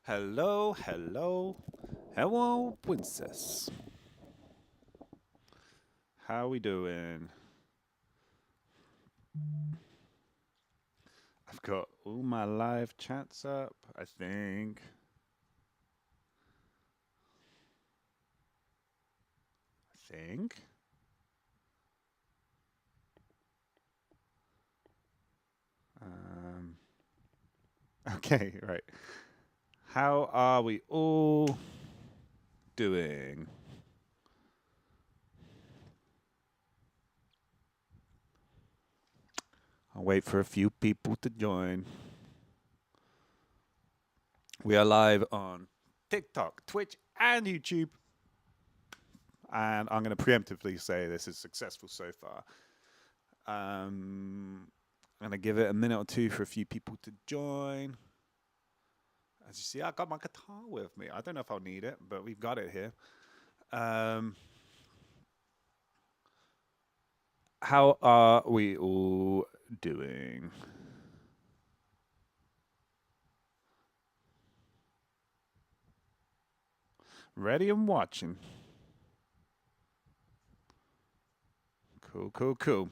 Hello, hello, hello, princess. How we doing? I've got all my live chats up, I think. I think. Um, okay, right. How are we all doing? I'll wait for a few people to join. We are live on TikTok, Twitch, and YouTube. And I'm going to preemptively say this is successful so far. I'm going to give it a minute or two for a few people to join. As you see, I got my guitar with me. I don't know if I'll need it, but we've got it here. Um, how are we all doing? Ready and watching. Cool, cool, cool.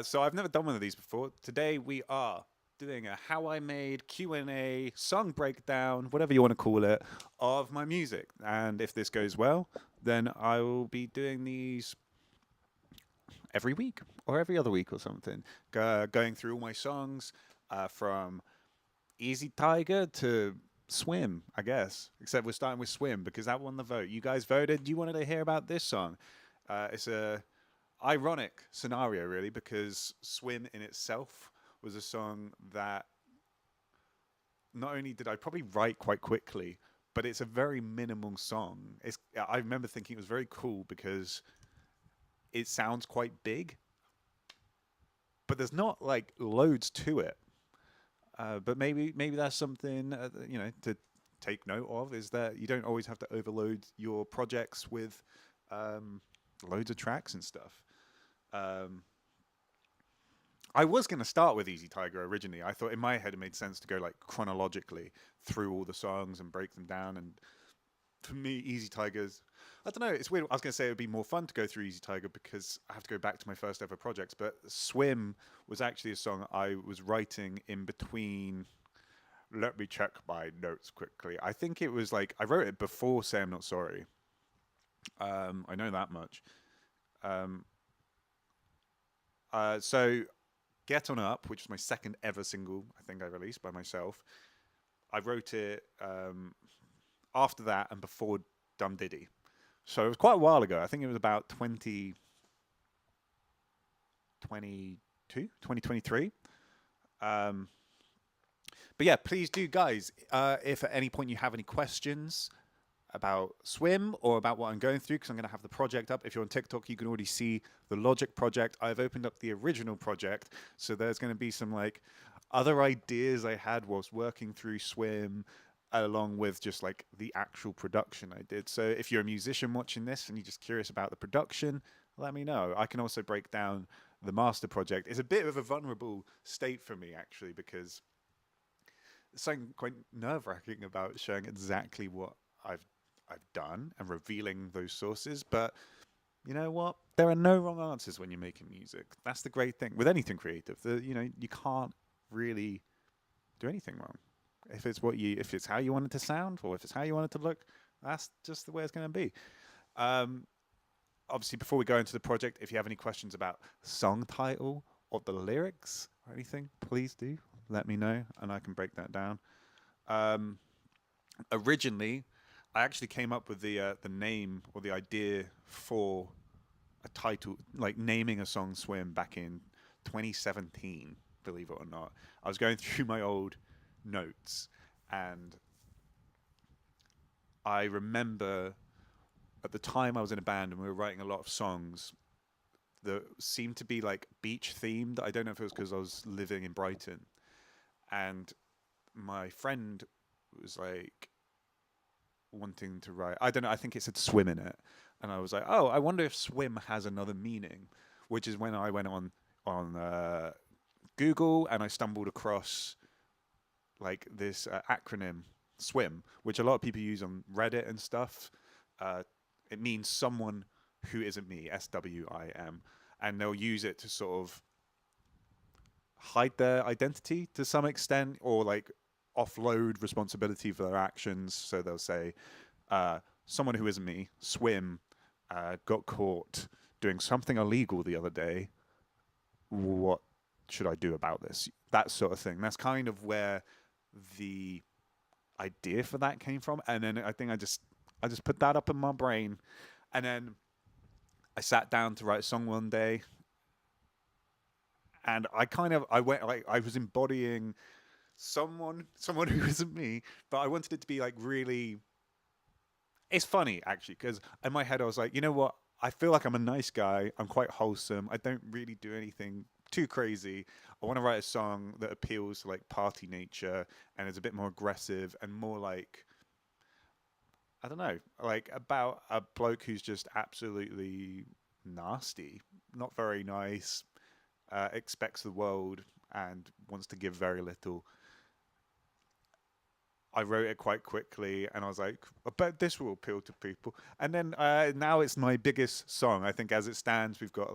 So I've never done one of these before. Today we are doing a how I made Q&A, song breakdown, whatever you want to call it, of my music. And if this goes well, then I will be doing these every week or every other week or something, going through all my songs from Easy Tiger to Swim, I guess. Except we're starting with Swim because that won the vote. You guys voted. You wanted to hear about this song. It's a ironic scenario, really, because Swim in itself was a song that not only did I probably write quite quickly, but it's a very minimal song. I remember thinking it was very cool because it sounds quite big, but there's not like loads to it. But maybe that's something to take note of is that you don't always have to overload your projects with um, loads of tracks and stuff. Um, I was going to start with Easy Tiger originally. I thought in my head it made sense to go like chronologically through all the songs and break them down. And for me, Easy Tiger's, I don't know, it's weird. I was going to say it would be more fun to go through Easy Tiger because I have to go back to my first ever projects. But Swim was actually a song I was writing in between. Let me check my notes quickly. I think it was like I wrote it before Say I'm Not Sorry. I know that much. Um, so Get On Up, which was my second ever single, I think I released by myself. I wrote it after that and before Dum Diddy. So it was quite a while ago. I think it was about 2022, 2023. Um, but yeah, please do, guys. If at any point you have any questions about Swim or about what I'm going through, because I'm going to have the project up. If you're on TikTok, you can already see the Logic project. I've opened up the original project, so there's going to be some like other ideas I had whilst working through Swim, along with just like the actual production I did. So if you're a musician watching this and you're just curious about the production, let me know. I can also break down the master project. It's a bit of a vulnerable state for me actually because there's something quite nerve wracking about showing exactly what I've I've done and revealing those sources. But you know what? There are no wrong answers when you're making music. That's the great thing with anything creative. You can't really do anything wrong. If it's how you want it to sound, or if it's how you want it to look, that's just the way it's going to be. Um, Obviously, before we go into the project, if you have any questions about song title or the lyrics or anything, please do let me know, and I can break that down. Um, Originally, I actually came up with the name or the idea for a title, like naming a song "Swim" back in 2017. Believe it or not, I was going through my old notes, and I remember at the time I was in a band and we were writing a lot of songs that seemed to be like beach themed. I don't know if it was because I was living in Brighton, and my friend was like wanting to write. I don't know. I think it said swim in it, and I was like, oh, I wonder if swim has another meaning. Which is when I went on Google and I stumbled across like this acronym SWIM, which a lot of people use on Reddit and stuff. It means someone who isn't me, SWIM, and they'll use it to sort of hide their identity to some extent, or like offload responsibility for their actions. So they'll say, someone who isn't me, SWIM, got caught doing something illegal the other day. What should I do about this? That sort of thing. That's kind of where the idea for that came from. And then I think I just put that up in my brain, and then I sat down to write a song one day, and I went like I was embodying someone who isn't me, but I wanted it to be like really. It's funny actually, because in my head I was like, you know what? I feel like I'm a nice guy. I'm quite wholesome. I don't really do anything too crazy. I want to write a song that appeals to like party nature and is a bit more aggressive and more like, I don't know, like about a bloke who's just absolutely nasty, not very nice, expects the world and wants to give very little. I wrote it quite quickly, and I was like, I bet this will appeal to people. And then now it's my biggest song. I think as it stands, I've got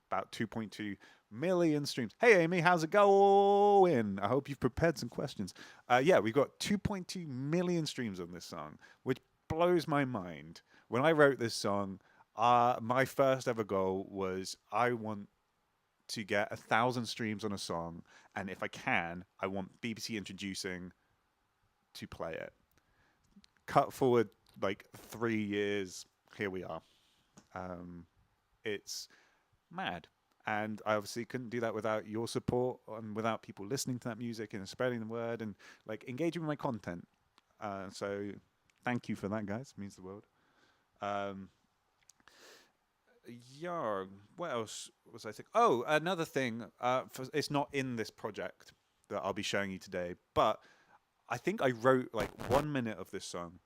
about 2.2 million streams. Hey, Amy, how's it going? I hope you've prepared some questions. Yeah, we've got 2.2 million streams on this song, which blows my mind. When I wrote this song, my first ever goal was I want to get 1,000 streams on a song, and if I can, I want BBC Introducing to play it. Cut forward like 3 years, here we are. It's mad, and I obviously couldn't do that without your support and without people listening to that music and spreading the word and like engaging with my content. So thank you for that, guys. It means the world. Yeah, what else was I thinking? Oh, another thing. It's not in this project that I'll be showing you today, but I think I wrote like 1 minute of this song,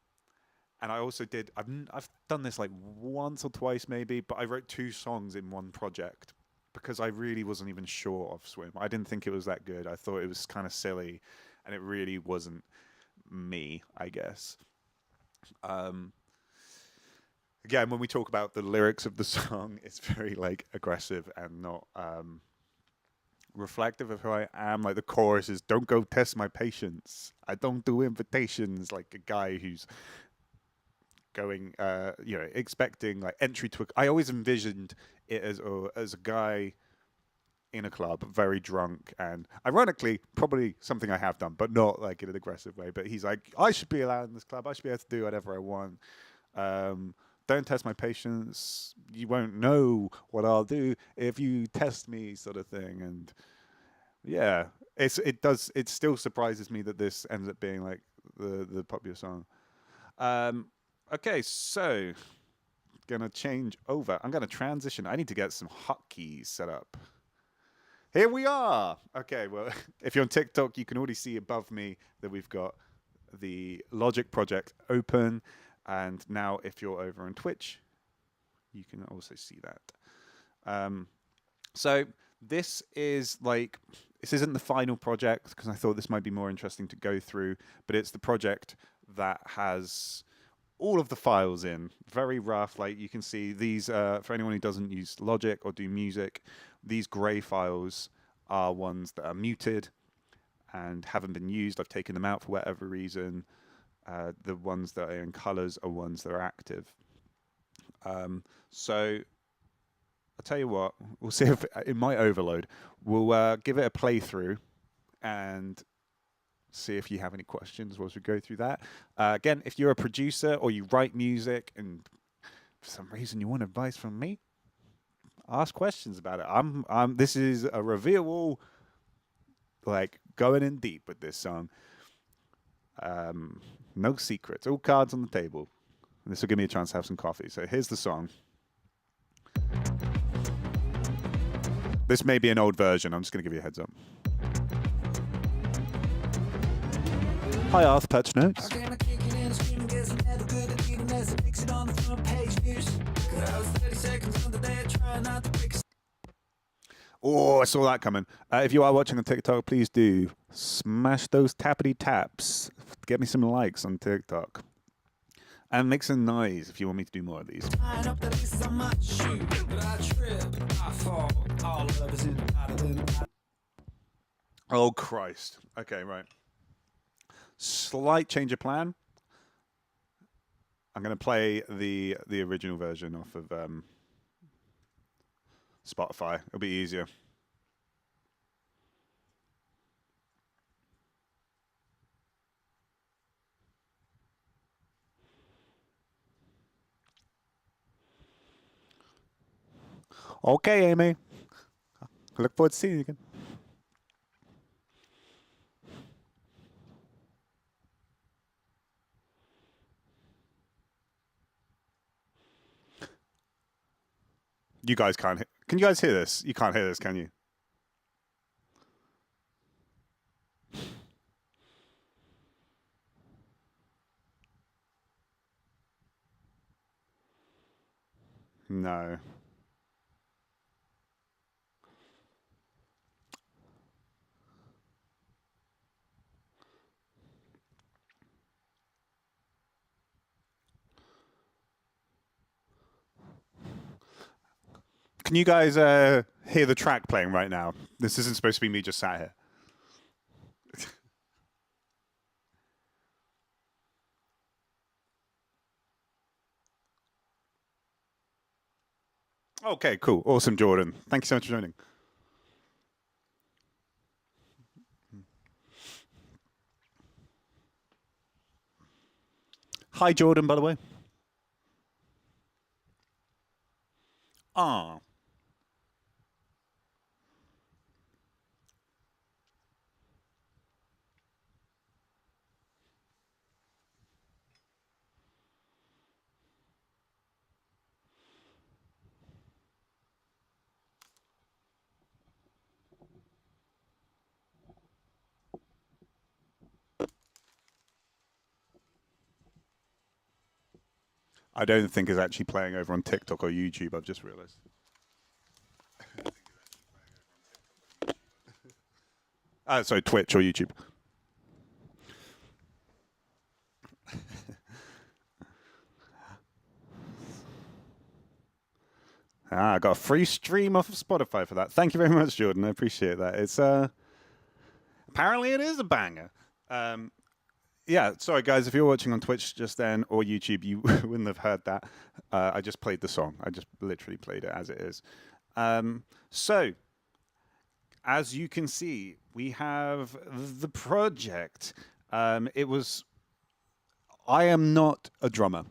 and I also did. I've done this like once or twice maybe, but I wrote 2 songs in one project because I really wasn't even sure of Swim. I didn't think it was that good. I thought it was kind of silly, and it really wasn't me, I guess. Again, when we talk about the lyrics of the song, it's very like aggressive and not reflective of who I am. Like the chorus is, "Don't go test my patience. I don't do invitations." Like a guy who's going, expecting like entry to. I always envisioned it as a guy in a club, very drunk, and ironically, probably something I have done, but not like in an aggressive way. But he's like, "I should be allowed in this club. I should be able to do whatever I want. Don't test my patience. You won't know what I'll do if you test me," sort of thing. And yeah, it still surprises me that this ends up being like the popular song. Okay, so gonna change over. I'm gonna transition. I need to get some hotkeys set up. Here we are. Okay, well, if you're on TikTok, you can already see above me that we've got the Logic project open. And now if you're over on Twitch, you can also see that. So this isn't the final project because I thought this might be more interesting to go through, but it's the project that has all of the files in, very rough. Like you can see these, for anyone who doesn't use Logic or do music, these gray files are ones that are muted and haven't been used. I've taken them out for whatever reason. The ones that are in colors are ones that are active. So I'll tell you what, we'll see if it might overload. We'll give it a playthrough and see if you have any questions as we go through that. Again, if you're a producer or you write music and for some reason you want advice from me, ask questions about it. This is a reveal, like going in deep with this song. No secrets, all cards on the table. And this will give me a chance to have some coffee. So here's the song. This may be an old version. I'm just going to give you a heads up. Hi, Arth Patch Notes. Oh, I saw that coming. If you are watching on TikTok, please do smash those tappity taps. Get me some likes on TikTok. And make some noise if you want me to do more of these. Oh, Christ. Okay, right. Slight change of plan. I'm going to play the original version off of Spotify. It'll be easier. Okay, Amy. I look forward to seeing you again. You guys can't. Can you guys hear this? You can't hear this, can you? No. Can you guys hear the track playing right now? This isn't supposed to be me just sat here. Okay, cool. Awesome, Jordan. Thank you so much for joining. Hi, Jordan, by the way. Ah. I don't think it's actually playing over on TikTok or YouTube. I've just realized. Sorry, Twitch or YouTube. I got a free stream off of Spotify for that. Thank you very much, Jordan. I appreciate that. It's apparently it is a banger. Um, yeah, sorry guys, if you're watching on Twitch just then or YouTube, you wouldn't have heard that. I just played the song. I just literally played it as it is. So, as you can see, we have the project. It was. I am not a drummer.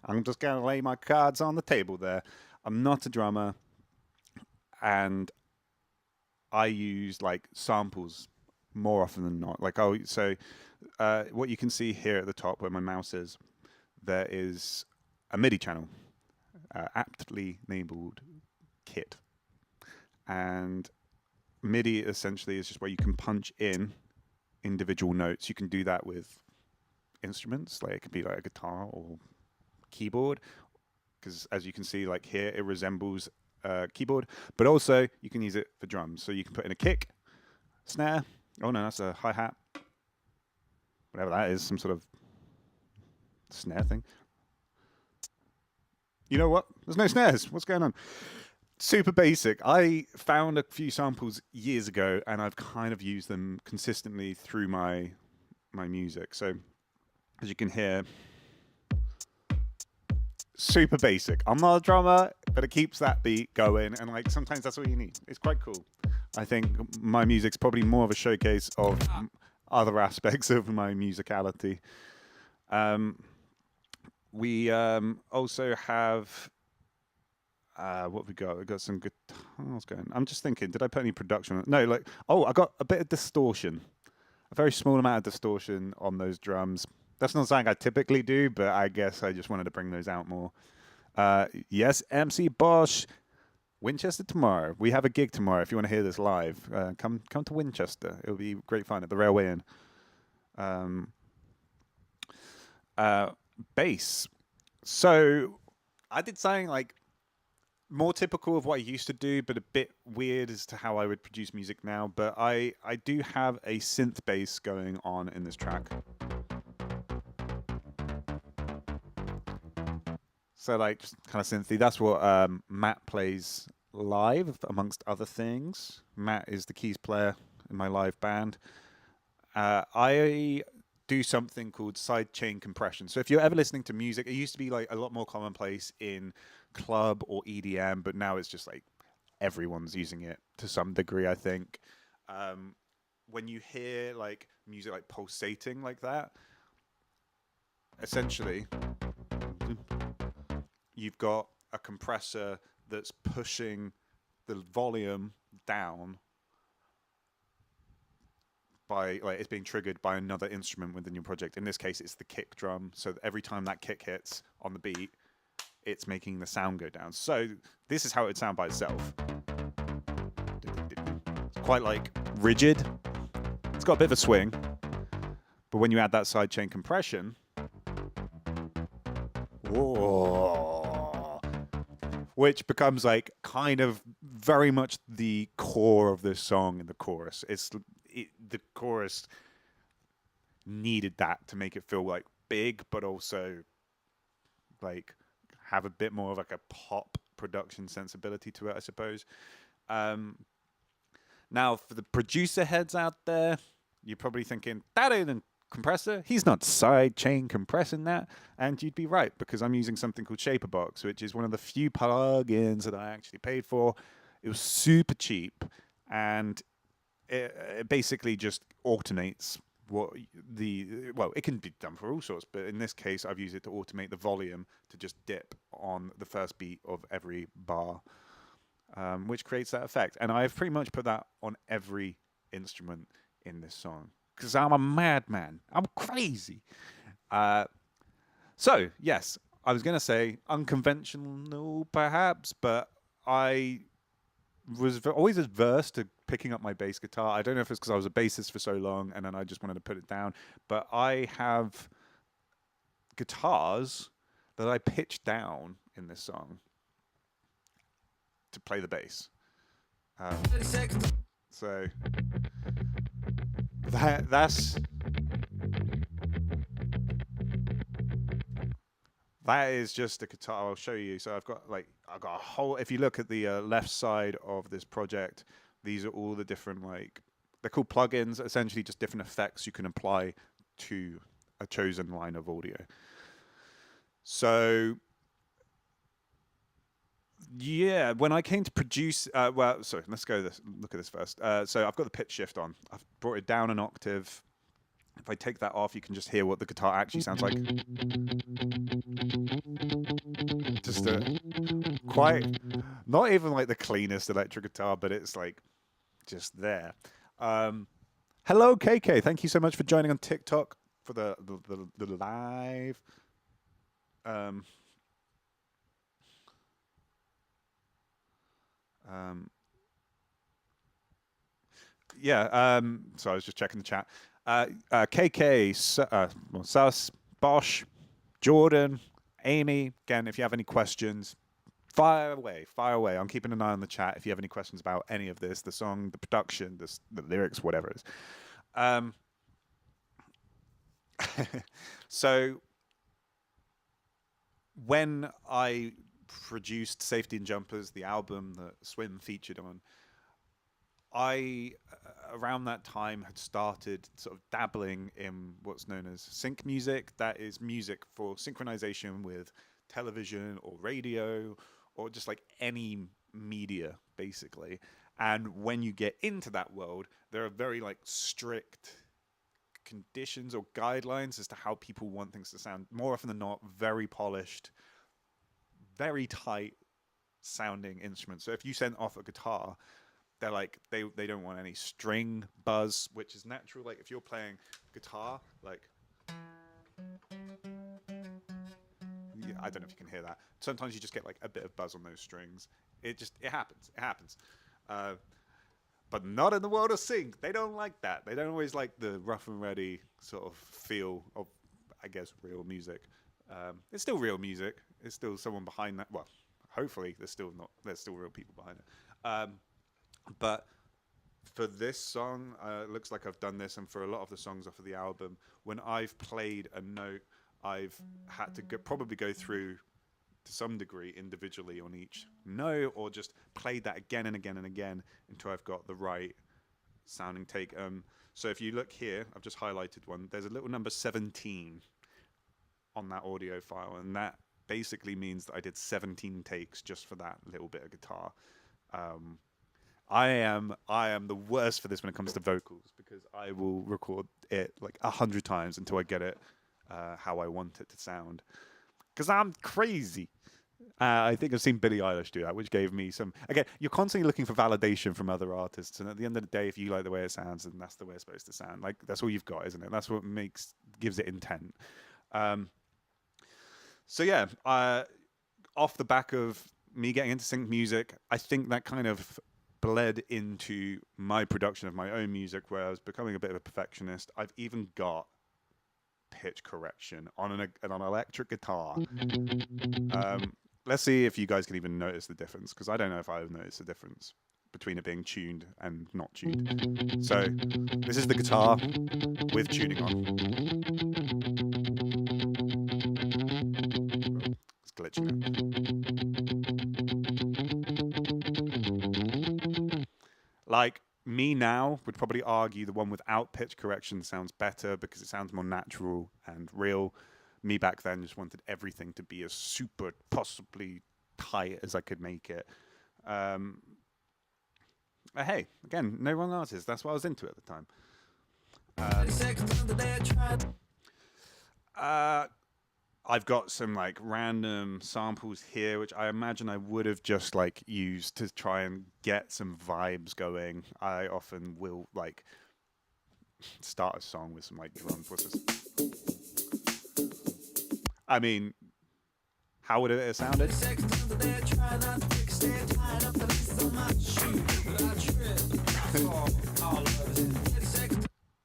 I'm just going to lay my cards on the table there. I'm not a drummer, and I use like samples more often than not. Like, oh, so what you can see here at the top where my mouse is, there is a MIDI channel, aptly labeled kit. And MIDI essentially is just where you can punch in individual notes. You can do that with instruments, like it could be like a guitar or keyboard, because as you can see, like here, it resembles a keyboard, but also you can use it for drums. So you can put in a kick, snare. Oh no, that's a hi-hat. Whatever that is, some sort of snare thing. You know what? There's no snares. What's going on? Super basic. I found a few samples years ago, and I've kind of used them consistently through my music. So as you can hear, super basic. I'm not a drummer, but it keeps that beat going, and like sometimes that's all you need. It's quite cool. I think my music's probably more of a showcase of other aspects of my musicality. We also have what we got? We got some guitars going. I'm just thinking, did I put any production on it? No, like I got a bit of distortion, a very small amount of distortion on those drums. That's not something I typically do, but I guess I just wanted to bring those out more. Yes, MC Bosch, Winchester tomorrow. We have a gig tomorrow. If you want to hear this live, come to Winchester. It'll be great fun at the Railway Inn. Bass. So I did something like more typical of what I used to do, but a bit weird as to how I would produce music now. But I do have a synth bass going on in this track. So like just kind of synthy. That's what Matt plays live, amongst other things. Matt is the keys player in my live band. I do something called sidechain compression. So if you're ever listening to music, it used to be like a lot more commonplace in club or EDM, but now it's just like everyone's using it to some degree, I think. Um, when you hear like music like pulsating like that, essentially you've got a compressor that's pushing the volume down by like it's being triggered by another instrument within your project. In this case, it's the kick drum. So every time that kick hits on the beat, it's making the sound go down. So this is how it would sound by itself. It's quite like rigid. It's got a bit of a swing, but when you add that sidechain compression, whoa, which becomes like kind of very much the core of this song in the chorus. The chorus needed that to make it feel like big, but also like have a bit more of like a pop production sensibility to it, I suppose. Now, for the producer heads out there, you're probably thinking, that ain't a compressor. He's not sidechain compressing that. And you'd be right, because I'm using something called Shaperbox, which is one of the few plugins that I actually paid for. It was super cheap, and it basically just alternates it can be done for all sorts, but in this case, I've used it to automate the volume to just dip on the first beat of every bar, which creates that effect. And I've pretty much put that on every instrument in this song because I'm a madman. I'm crazy. So, yes, I was going to say unconventional perhaps, but I was always adverse to picking up my bass guitar. I don't know if it's because I was a bassist for so long and then I just wanted to put it down, but I have guitars that I pitch down in this song to play the bass. So that is just a guitar. I'll show you. So I've got a whole. If you look at the left side of this project, these are all the different they're called plugins. Essentially, just different effects you can apply to a chosen line of audio. So yeah, when I came to produce, sorry, let's look at this first. So I've got the pitch shift on. I've brought it down an octave. If I take that off, you can just hear what the guitar actually sounds like. Just quite, not even like the cleanest electric guitar, but it's like just there. Hello, KK. Thank you so much for joining on TikTok for the live. So I was just checking the chat. KK, Sus, Bosch, Jordan, Amy. Again, if you have any questions, fire away. I'm keeping an eye on the chat if you have any questions about any of this, the song, the production, the lyrics, whatever it is. So when I produced Safety and Jumpers, the album that s.w.i.m featured on, I, around that time, had started sort of dabbling in what's known as sync music. That is music for synchronization with television or radio or just like any media, basically. And when you get into that world, there are very like strict conditions or guidelines as to how people want things to sound. More often than not, very polished, very tight sounding instruments. So if you send off a guitar, they're like they don't want any string buzz, which is natural. Like if you're playing guitar, like I don't know if you can hear that. Sometimes you just get like a bit of buzz on those strings. It happens. But not in the world of sync. They don't like that. They don't always like the rough and ready sort of feel of, I guess, real music. It's still real music. It's still someone behind that. Well, hopefully there's still real people behind it. But for this song, it looks like I've done this, and for a lot of the songs off of the album, when I've played a note, I've had to probably go through to some degree individually on each note, or just played that again and again and again until I've got the right sounding take. So if you look here, I've just highlighted one. There's a little number 17 on that audio file, and that basically means that I did 17 takes just for that little bit of guitar. I am the worst for this when it comes to vocals, because I will record it like 100 times until I get it how I want it to sound, because I'm crazy. I think I've seen Billie Eilish do that, which gave me some... Again, you're constantly looking for validation from other artists, and at the end of the day, if you like the way it sounds, then that's the way it's supposed to sound. Like, that's all you've got, isn't it? That's what gives it intent. So yeah, off the back of me getting into sync music, I think that kind of bled into my production of my own music, where I was becoming a bit of a perfectionist. I've even got pitch correction on an electric guitar. Let's see if you guys can even notice the difference, because I don't know if I've noticed the difference between it being tuned and not tuned. So this is the guitar with tuning on. It's glitching it. Like, me now would probably argue the one without pitch correction sounds better because it sounds more natural and real. Me back then just wanted everything to be as super possibly tight as I could make it. Hey, again, no wrong artist. That's what I was into at the time. I've got some like random samples here, which I imagine I would have just like used to try and get some vibes going. I often will like start a song with some like drums. What's this? I mean, how would it have sounded?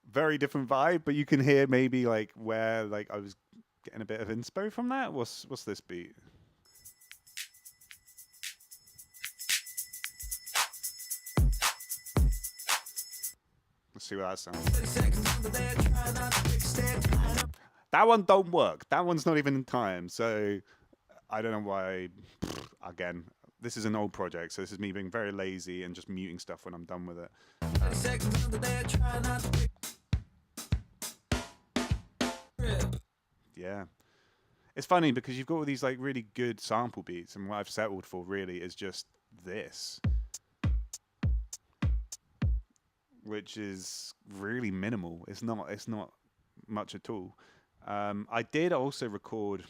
Very different vibe, but you can hear maybe like where like I was getting a bit of inspo from that. What's this beat? Let's see what that sounds like. That one don't work. That one's not even in time. So I don't know why. Again, this is an old project, so this is me being very lazy and just muting stuff when I'm done with it. Yeah. It's funny because you've got all these like really good sample beats, and what I've settled for really is just this, which is really minimal. It's not much at all. I did also record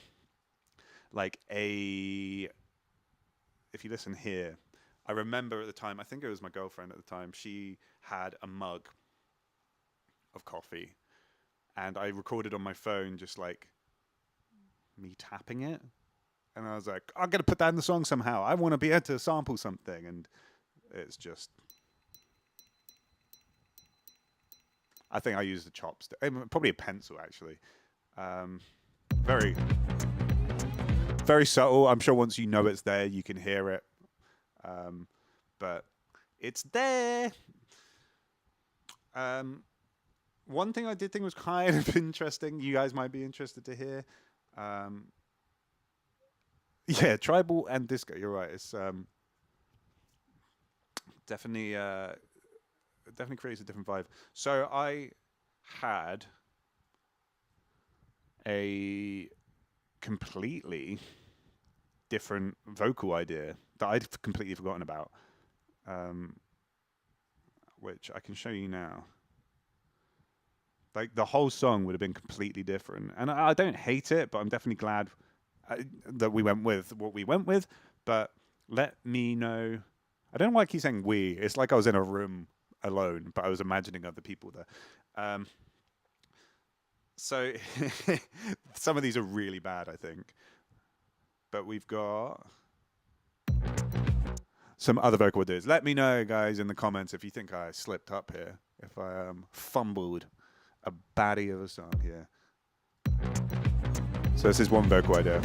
like if you listen here, I remember at the time, I think it was my girlfriend at the time, she had a mug of coffee, and I recorded on my phone just like me tapping it, and I was like, I'm gonna put that in the song somehow. I want to be able to sample something, and it's just, I think I used a chopstick, probably a pencil actually. Very, very subtle. I'm sure once you know it's there, you can hear it. But it's there. One thing I did think was kind of interesting, you guys might be interested to hear. Yeah, tribal and disco. You're right. It's definitely creates a different vibe. So I had a completely different vocal idea that I'd completely forgotten about, which I can show you now. Like, the whole song would have been completely different, and I don't hate it, but I'm definitely glad that we went with what we went with. But let me know. I don't know why I keep saying we. It's like I was in a room alone, but I was imagining other people there. So some of these are really bad, I think. But we've got some other vocal ideas. Let me know, guys, in the comments if you think I slipped up here, if I fumbled a baddie of a song here. So this is one vocal idea.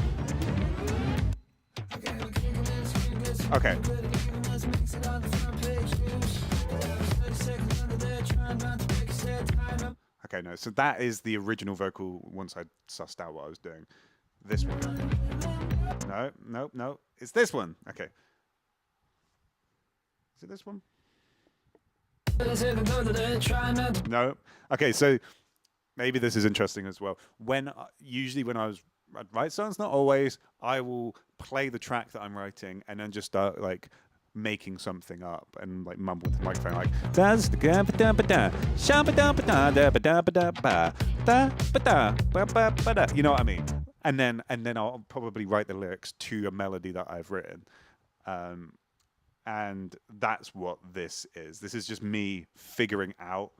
Okay. Okay, no, so that is the original vocal once I sussed out what I was doing. This one. No, no, no. It's this one. Okay. Is it this one? No. Okay, so maybe this is interesting as well. Usually when I'd write songs, not always, I will play the track that I'm writing and then just start like making something up and like mumble to the microphone like you know what I mean? And then I'll probably write the lyrics to a melody that I've written. And that's what this is. This is just me figuring out.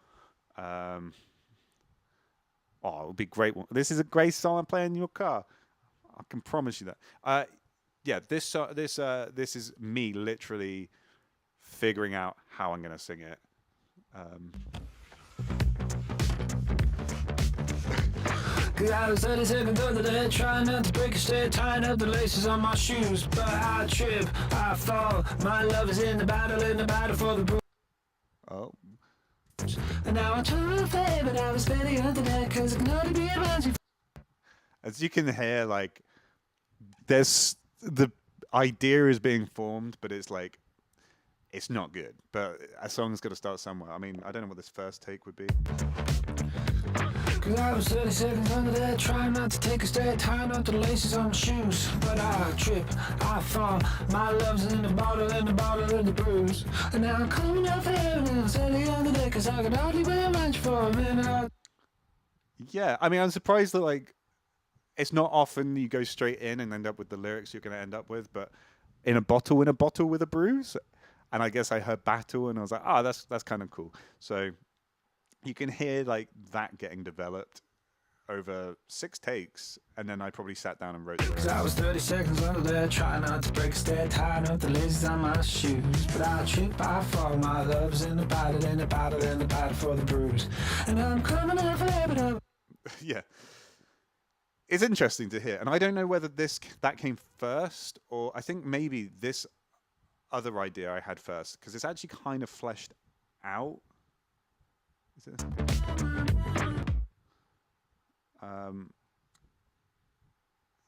Oh, it would be great. This is a great song I'm playing in your car. I can promise you that. Yeah, this is me literally figuring out how I'm gonna sing it. I was 30 seconds under the head, trying not to break a state, tying up the laces on my shoes. But I trip, I fall. My love is in the battle for the bruise. Oh. And now I'm trying to play, but I was spending under that because I can only be around you. As you can hear, like, there's the idea is being formed, but it's like, it's not good. But a song's got to start somewhere. I mean, I don't know what this first take would be. Cause I was 30 seconds under there, trying not to take a step, tying up the laces on my shoes. But I trip, I fall. My love's in the bottle, in the bruise. And now I'm coming off heaven and I'm standing under there, cause I could hardly wear much for a minute. Yeah, I mean, I'm surprised that, like, it's not often you go straight in and end up with the lyrics you're going to end up with, but in a bottle with a bruise. And I guess I heard battle and I was like, oh, that's kind of cool. So you can hear like that getting developed over 6 takes, and then I probably sat down and wrote it. Cause I was 30 seconds under there, trying not to break a step, tying up the laces on my shoes. But I trip, I fall, my love's in the bottle for the bruise. And I'm coming up but I'm... Yeah. It's interesting to hear, and I don't know whether that came first, or I think maybe this other idea I had first, because it's actually kind of fleshed out. Is it?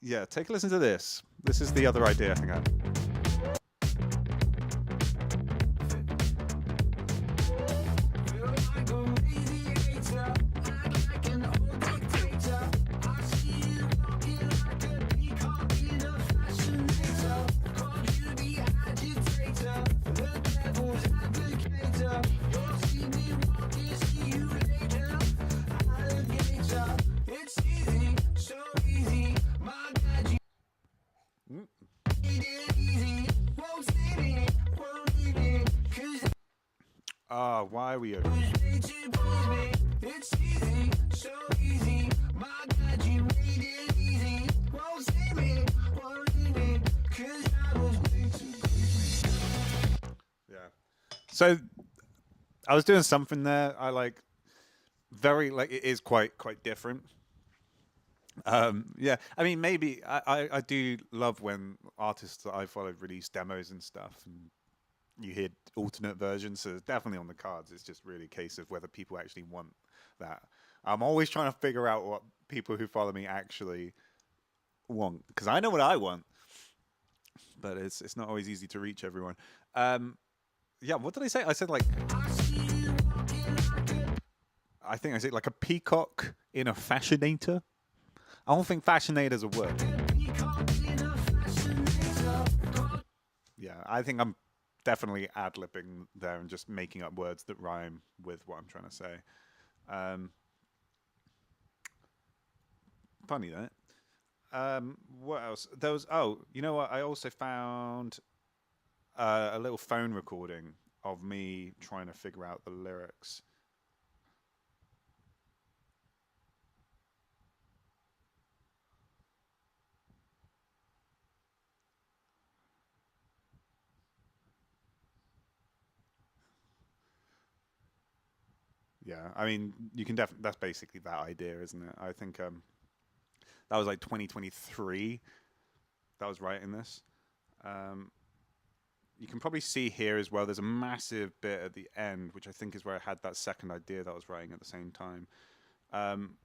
Yeah, take a listen to this. This is the other idea I think I had. Why are we over? Yeah. So I was doing something there. I like it is quite different. Yeah, I mean, maybe I do love when artists that I followed release demos and stuff, and you hear alternate versions. So it's definitely on the cards. It's just really a case of whether people actually want that. I'm always trying to figure out what people who follow me actually want, because I know what I want, but it's not always easy to reach everyone. Yeah, what did I say? I said like, I think I said like a peacock in a fascinator. I don't think fascinator's a word. Yeah, I think I'm definitely ad-libbing there and just making up words that rhyme with what I'm trying to say. Funny that. What else? There was, you know what? I also found a little phone recording of me trying to figure out the lyrics. Yeah, I mean, you can definitely, that's basically that idea, isn't it? I think that was like 2023 that was writing this. you can probably see here as well, there's a massive bit at the end, which I think is where I had that second idea that I was writing at the same time. Um,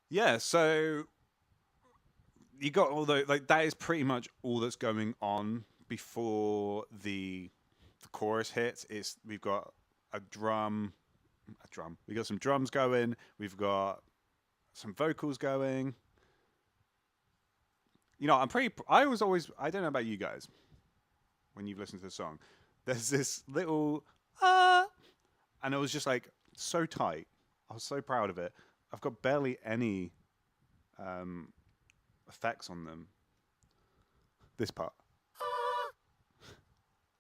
yeah, so you got all the, like, that is pretty much all that's going on before the chorus hits. We've got a drum. We got some drums going. We've got some vocals going. You know, I was always, I don't know about you guys when you've listened to the song. There's this little and it was just like so tight. I was so proud of it. I've got barely any um, effects on them. This part,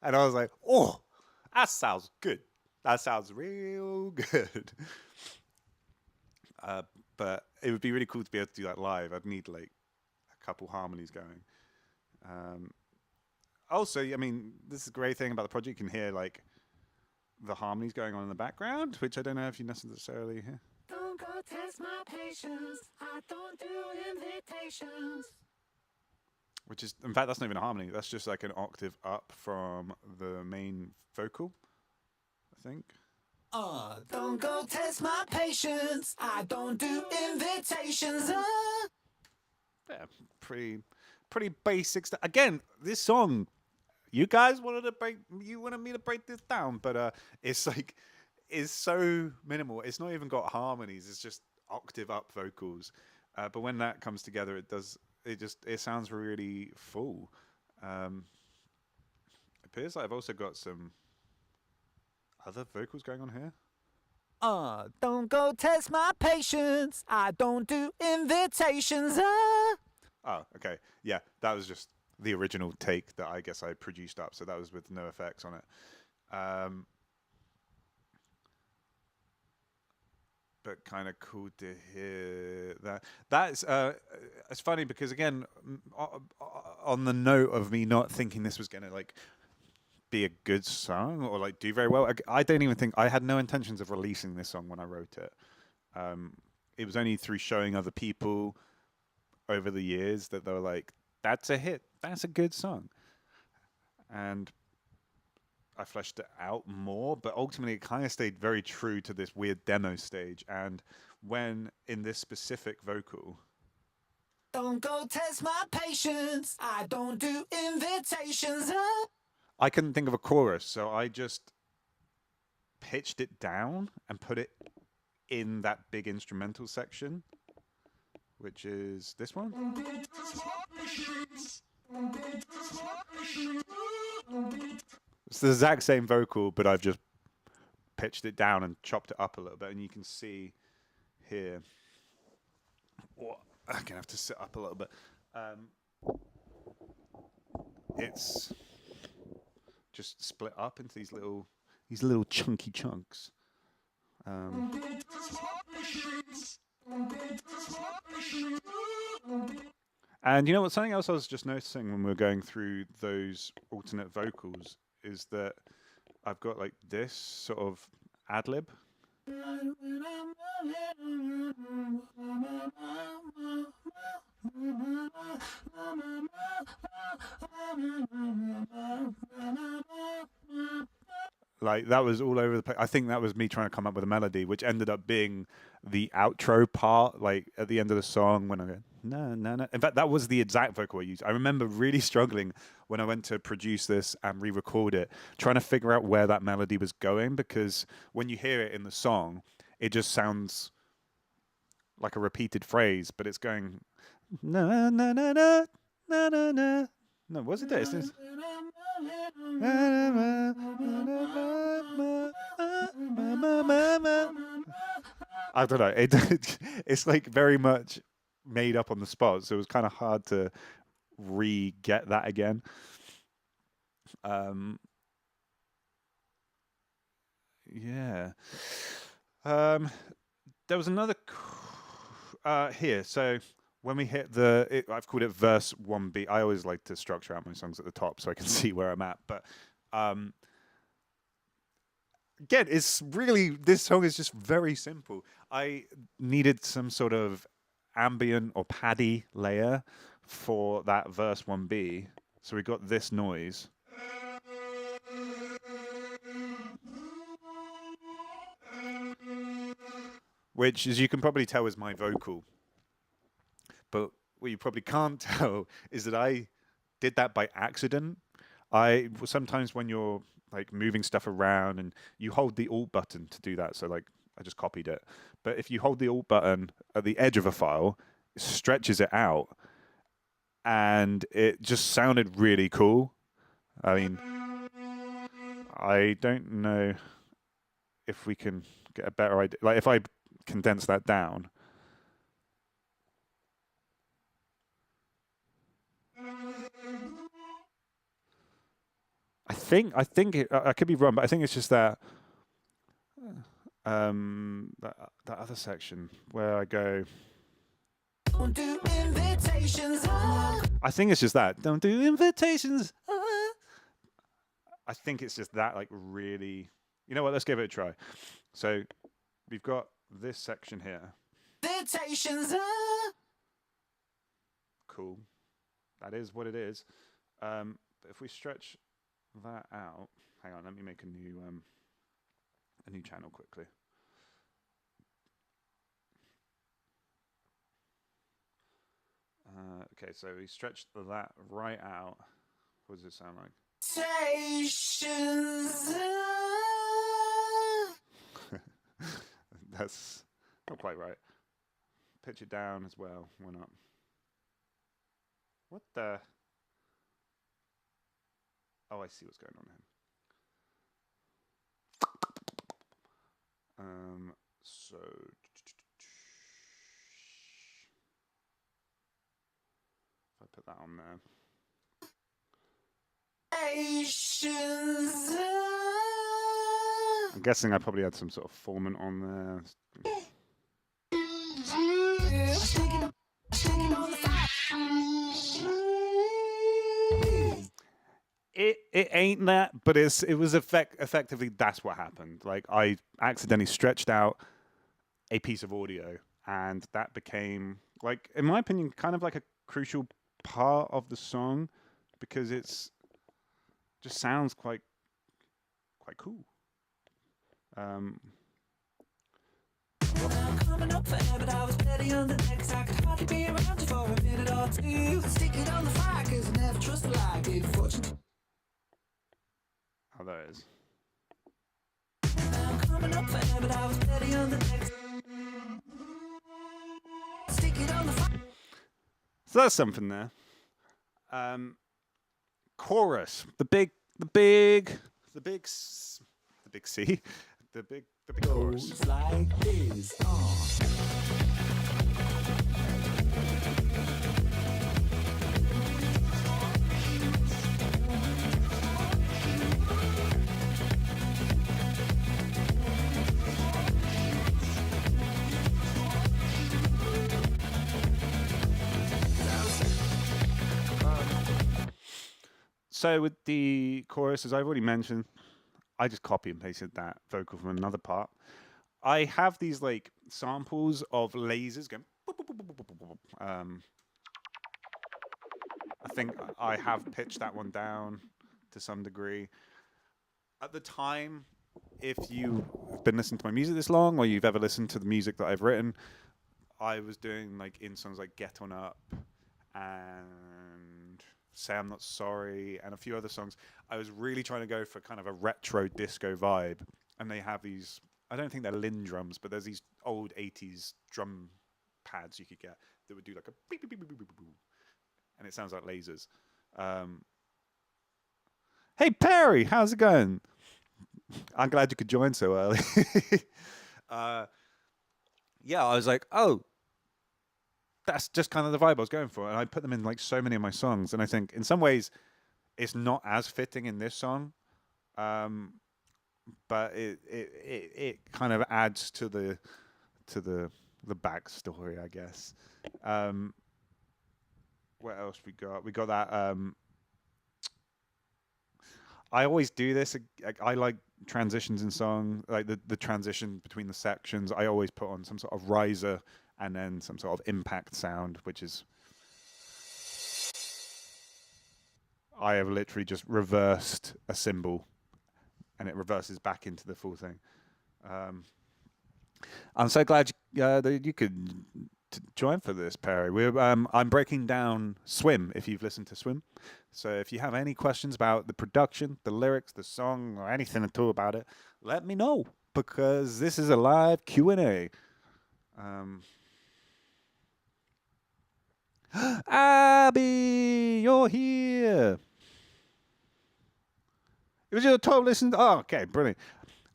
and I was like, oh, that sounds good. That sounds real good. Uh, but it would be really cool to be able to do that live. I'd need like a couple harmonies going. Um, Also, I mean, this is a great thing about the project. You can hear like the harmonies going on in the background, which I don't know if you necessarily hear. Don't go test my patience. I don't do invitations. Which is, in fact, that's not even a harmony. That's just like an octave up from the main vocal, I think. Don't go test my patience. I don't do invitations. Yeah, pretty basic stuff. Again, this song, you guys wanted me to break this down, but it's like, it's so minimal. It's not even got harmonies. It's just octave up vocals. But when that comes together, it sounds really full. It appears like I've also got some other vocals going on here. Don't go test my patience. I don't do invitations. Oh, okay. Yeah, that was just the original take that I guess I produced up. So that was with no effects on it. But kind of cool to hear that. That's it's funny because again, on the note of me not thinking this was gonna like be a good song or like do very well, I don't even think I had no intentions of releasing this song when I wrote it. It was only through showing other people over the years that they were like, "That's a hit. That's a good song," and I fleshed it out more, but ultimately it kind of stayed very true to this weird demo stage. And when in this specific vocal, don't go test my patience, I don't do invitations. I couldn't think of a chorus, so I just pitched it down and put it in that big instrumental section, which is this one. It's the exact same vocal, but I've just pitched it down and chopped it up a little bit, and you can see here. Oh, I'm gonna have to sit up a little bit. It's just split up into these little chunky chunks. And you know what? Something else I was just noticing when we were going through those alternate vocals is that I've got like this sort of ad lib. Like that was all over the place. I think that was me trying to come up with a melody, which ended up being the outro part, like at the end of the song when I go, no, no, no. In fact, that was the exact vocal I used. I remember really struggling when I went to produce this and re-record it, trying to figure out where that melody was going, because when you hear it in the song, it just sounds like a repeated phrase, but it's going, na, na, na, na, na, na, na. No, what's it there? It's this. I don't know. It's like very much made up on the spot, so it was kind of hard to re-get that again. Yeah. There was another here. So when we hit I've called it verse 1B. I always like to structure out my songs at the top so I can see where I'm at. But again, this song is just very simple. I needed some sort of ambient or paddy layer for that verse 1B. So we got this noise. Which, as you can probably tell, is my vocal. But what you probably can't tell is that I did that by accident. Sometimes when you're like moving stuff around and you hold the Alt button to do that, so like I just copied it. But if you hold the Alt button at the edge of a file, it stretches it out, and it just sounded really cool. I mean, I don't know if we can get a better idea. Like if I condense that down. I could be wrong, but I think it's just that that other section where I go. Don't do invitations. I think it's just that. Don't do invitations. I think it's just that, like, really. You know what? Let's give it a try. So we've got this section here. Invitations. Cool. That is what it is. But if we stretch that out, hang on. Let me make a new channel quickly. Okay, so we stretched that right out. What does it sound like? Stations. That's not quite right. Pitch it down as well. Why not? What the? Oh, I see what's going on here. So if I put that on there. I'm guessing I probably had some sort of formant on there. It ain't that, but it was effectively that's what happened. Like I accidentally stretched out a piece of audio, and that became, like, in my opinion, kind of like a crucial part of the song because it's just sounds quite cool. Coming up forever, I was ready on the next. I could hardly be around you for a minute or two. Stick it on the fire, cause I never trust a lie. Good fortune. Oh, there it is. I'm coming up forever, I was ready on the next. Stick it on the fire. So that's something there. Chorus, the big C, the big chorus. Like this. So with the chorus, as I've already mentioned, I just copy and pasted that vocal from another part. I have these like samples of lasers going. I think I have pitched that one down to some degree. At the time, if you've been listening to my music this long, or you've ever listened to the music that I've written, I was doing like in songs like Get On Up and Say I'm Not Sorry and a few other songs. I was really trying to go for kind of a retro disco vibe, and they have these, I don't think they're Linn drums, but there's these old 80s drum pads you could get that would do like a beep, beep, beep, beep, beep, beep, beep, and it sounds like lasers. Hey Perry, how's it going? I'm glad you could join so early. Yeah, I was like, oh, that's just kind of the vibe I was going for, and I put them in like so many of my songs, and I think in some ways it's not as fitting in this song, but it kind of adds to the backstory, I guess. What else we got? We got that. I always do this. I like transitions in song, like the transition between the sections. I always put on some sort of riser and then some sort of impact sound, which is I have literally just reversed a symbol, and it reverses back into the full thing. Um, I'm so glad that you could join for this, Perry. I'm breaking down s.w.i.m. if you've listened to s.w.i.m. So if you have any questions about the production, the lyrics, the song, or anything at all about it, let me know, because this is a live Q&A. Abby, you're here. It was your top listen. Oh, okay, brilliant.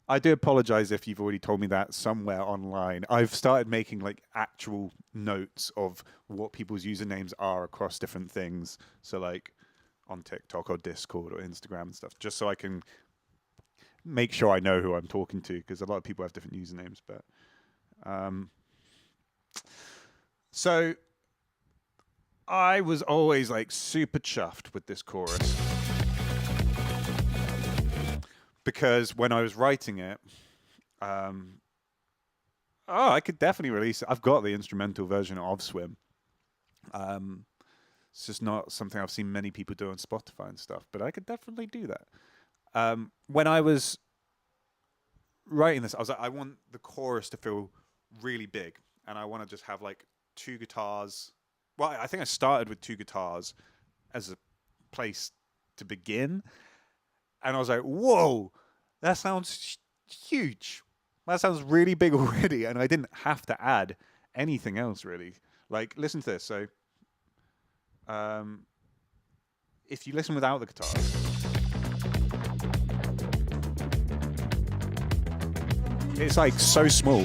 I do apologize if you've already told me that somewhere online. I've started making like actual notes of what people's usernames are across different things. So like on TikTok or Discord or Instagram and stuff, just so I can make sure I know who I'm talking to, because a lot of people have different usernames. But so I was always like super chuffed with this chorus, because when I was writing it, oh, I could definitely release it. I've got the instrumental version of s.w.i.m. It's just not something I've seen many people do on Spotify and stuff, but I could definitely do that. When I was writing this, I was like, I want the chorus to feel really big, and I want to just have like two guitars. Well, I think I started with two guitars as a place to begin, and I was like, whoa, that sounds huge. That sounds really big already, and I didn't have to add anything else really. Like, listen to this. So, if you listen without the guitars, it's like so small.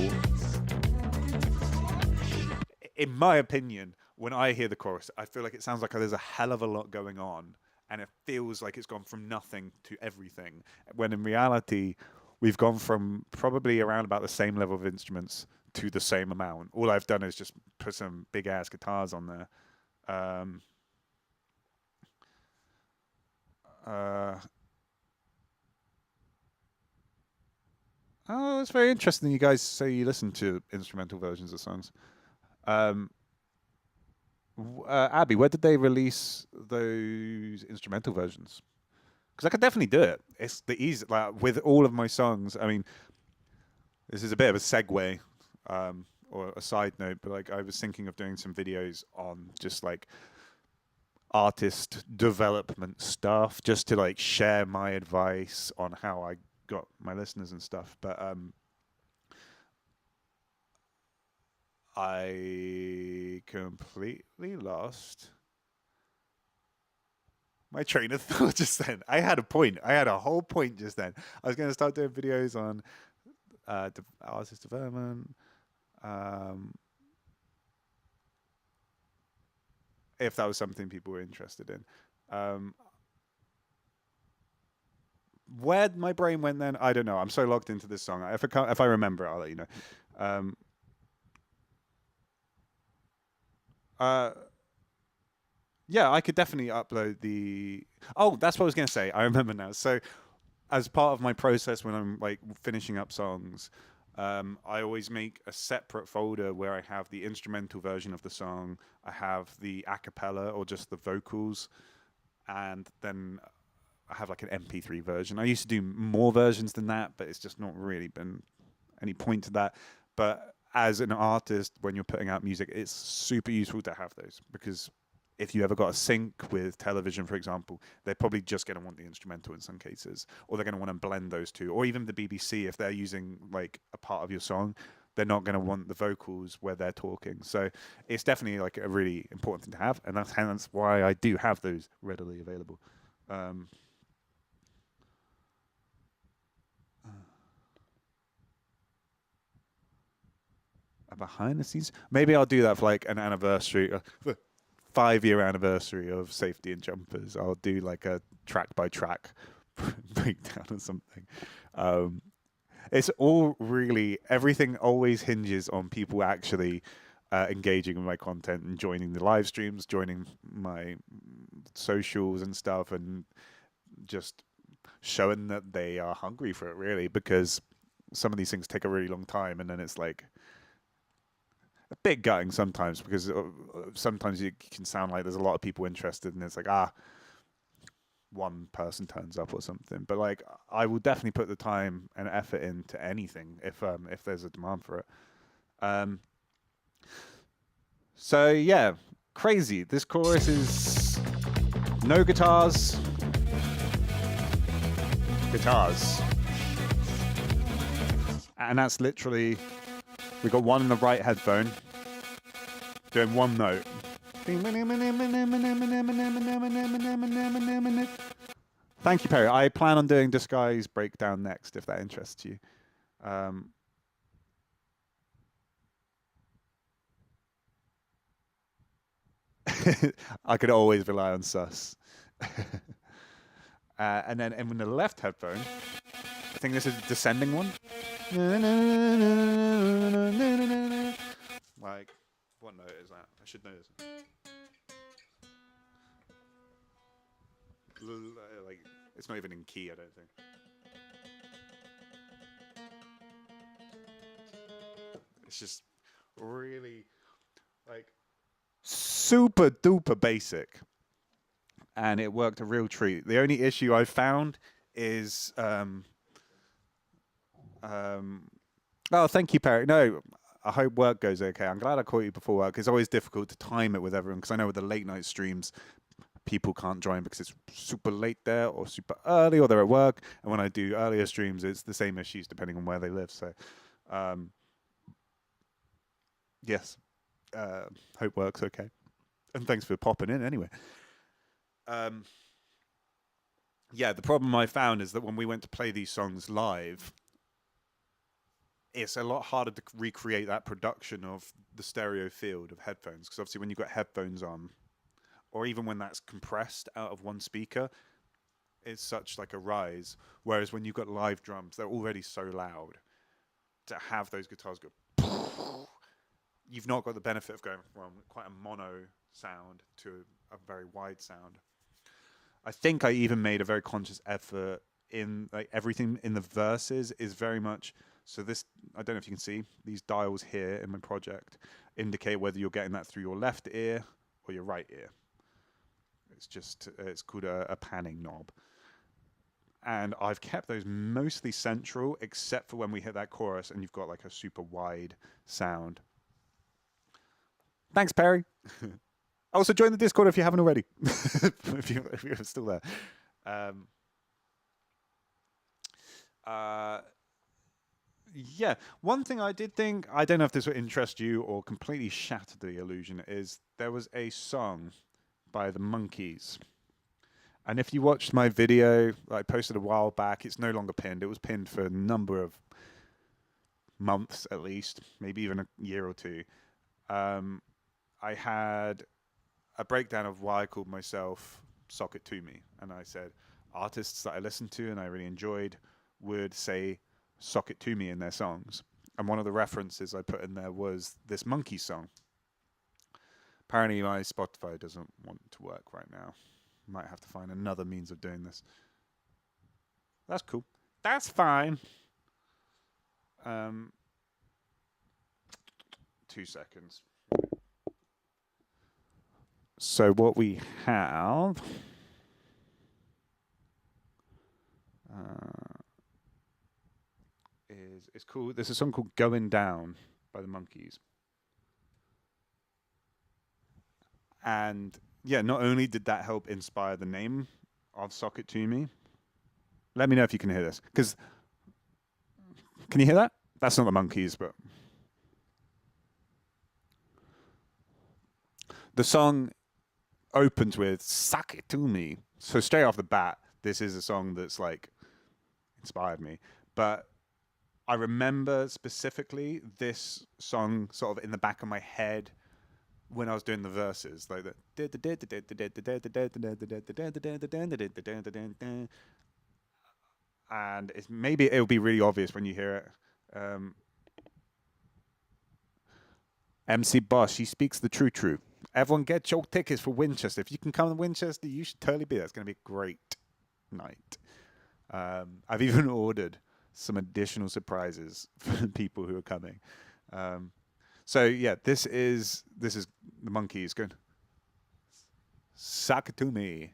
In my opinion, when I hear the chorus, I feel like it sounds like there's a hell of a lot going on, and it feels like it's gone from nothing to everything. When in reality, we've gone from probably around about the same level of instruments to the same amount. All I've done is just put some big ass guitars on there. Oh, it's very interesting. You guys say you listen to instrumental versions of songs. Um, Abby, where did they release those instrumental versions? Because I could definitely do it. It's the easy, like with all of my songs. I mean, this is a bit of a segue, or a side note, but like I was thinking of doing some videos on just like artist development stuff, just to like share my advice on how I got my listeners and stuff. But I completely lost my train of thought just then. I had a point. I had a whole point just then. I was going to start doing videos on artist development. If that was something people were interested in. Where my brain went then, I don't know. I'm so logged into this song. If I remember, I'll let you know. Yeah, I could definitely upload the. Oh, that's what I was going to say. I remember now. So, as part of my process when I'm like finishing up songs, I always make a separate folder where I have the instrumental version of the song, I have the a cappella or just the vocals, and then I have like an MP3 version. I used to do more versions than that, but it's just not really been any point to that. But as an artist, when you're putting out music, it's super useful to have those, because if you ever got a sync with television, for example, they're probably just going to want the instrumental in some cases, or they're going to want to blend those two, or even the BBC, if they're using like a part of your song, they're not going to want the vocals where they're talking. So it's definitely like a really important thing to have, and that's hence why I do have those readily available. A behind the scenes, maybe I'll do that for like an anniversary, 5-year anniversary of Safety and Jumpers. I'll do like a track by track breakdown or something. It's all really, everything always hinges on people actually engaging with my content and joining the live streams, joining my socials and stuff, and just showing that they are hungry for it, really, because some of these things take a really long time, and then it's like a bit gutting sometimes, because sometimes it can sound like there's a lot of people interested, and it's like, one person turns up or something. But like, I will definitely put the time and effort into anything if there's a demand for it. Um, so yeah, crazy. This chorus is no guitars, guitars, and that's literally we got one in the right headphone doing one note. Thank you, Perry. I plan on doing Disguise Breakdown next, if that interests you. I could always rely on sus. And then in the left headphone, I think this is a descending one. Like, what note is that? I should know this. Like, it's not even in key, I don't think. It's just really, like, super duper basic. And it worked a real treat. The only issue I found is, oh, thank you, Perry. No, I hope work goes okay. I'm glad I caught you before work. It's always difficult to time it with everyone because I know with the late night streams, people can't join because it's super late there or super early or they're at work. And when I do earlier streams, it's the same issues depending on where they live. So, yes, hope works okay. And thanks for popping in anyway. Yeah, the problem I found is that when we went to play these songs live, it's a lot harder to recreate that production of the stereo field of headphones. Because obviously when you've got headphones on, or even when that's compressed out of one speaker, it's such like a rise. Whereas when you've got live drums, they're already so loud. To have those guitars go, you've not got the benefit of going from quite a mono sound to a very wide sound. I think I even made a very conscious effort in like everything in the verses is very much so this I don't know if you can see these dials here in my project indicate whether you're getting that through your left ear or your right ear. It's called a panning knob. And I've kept those mostly central except for when we hit that chorus and you've got like a super wide sound. Thanks, Perry. Also, join the Discord if you haven't already. if you're still there. Yeah, one thing I did think, I don't know if this would interest you or completely shatter the illusion, is there was a song by the Monkees. And if you watched my video I posted a while back, it's no longer pinned. It was pinned for a number of months at least, maybe even a year or two. I had a breakdown of why I called myself Sock It To Me. And I said artists that I listened to and I really enjoyed would say Sock It To Me in their songs. And one of the references I put in there was this Monkey song. Apparently my Spotify doesn't want to work right now. Might have to find another means of doing this. That's cool. That's fine. 2 seconds. So what we have is it's called. There's a song called "Going Down" by the Monkees, and yeah, not only did that help inspire the name of "Sock It To Me." Let me know if you can hear this, because can you hear that? That's not the Monkees, but the song opens with "Suck It To Me." So straight off the bat, this is a song that's like inspired me. But I remember specifically this song sort of in the back of my head when I was doing the verses, like the and it's maybe it'll be really obvious when you hear it. MC Boss, she speaks the true. Everyone get your tickets for Winchester. If you can come to Winchester, you should totally be there. It's going to be a great night. I've even ordered some additional surprises for the people who are coming. So yeah, this is the Monkees going, "Suck It To Me."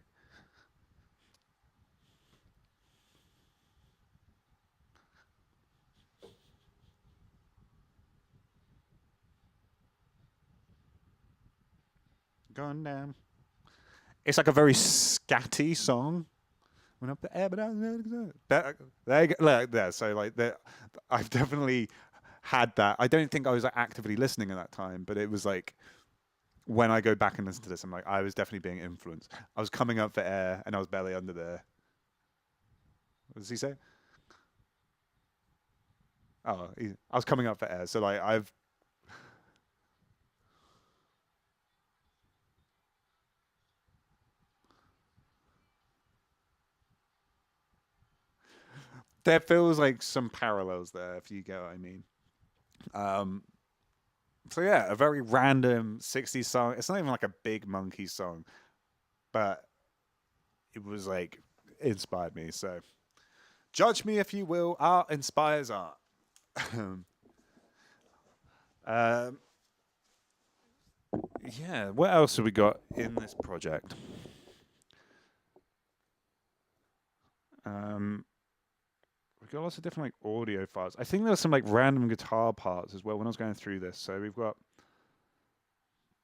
Gone down. It's like a very scatty song. Went up the air, but there you go. Like, there. So like there, I've definitely had that. I don't think I was like, actively listening at that time, but it was like when I go back and listen to this, I'm like, I was definitely being influenced. I was coming up for air, and I was barely under there. What does he say? Oh, I was coming up for air. So like I've there feels like some parallels there, if you get what I mean. Um, so yeah, a very random '60s song. It's not even like a big monkey song, but it was like inspired me. So judge me if you will. Art inspires art. um, yeah. What else have we got in this project? Um, we've got lots of different like audio files. I think there's some like random guitar parts as well when I was going through this. So we've got.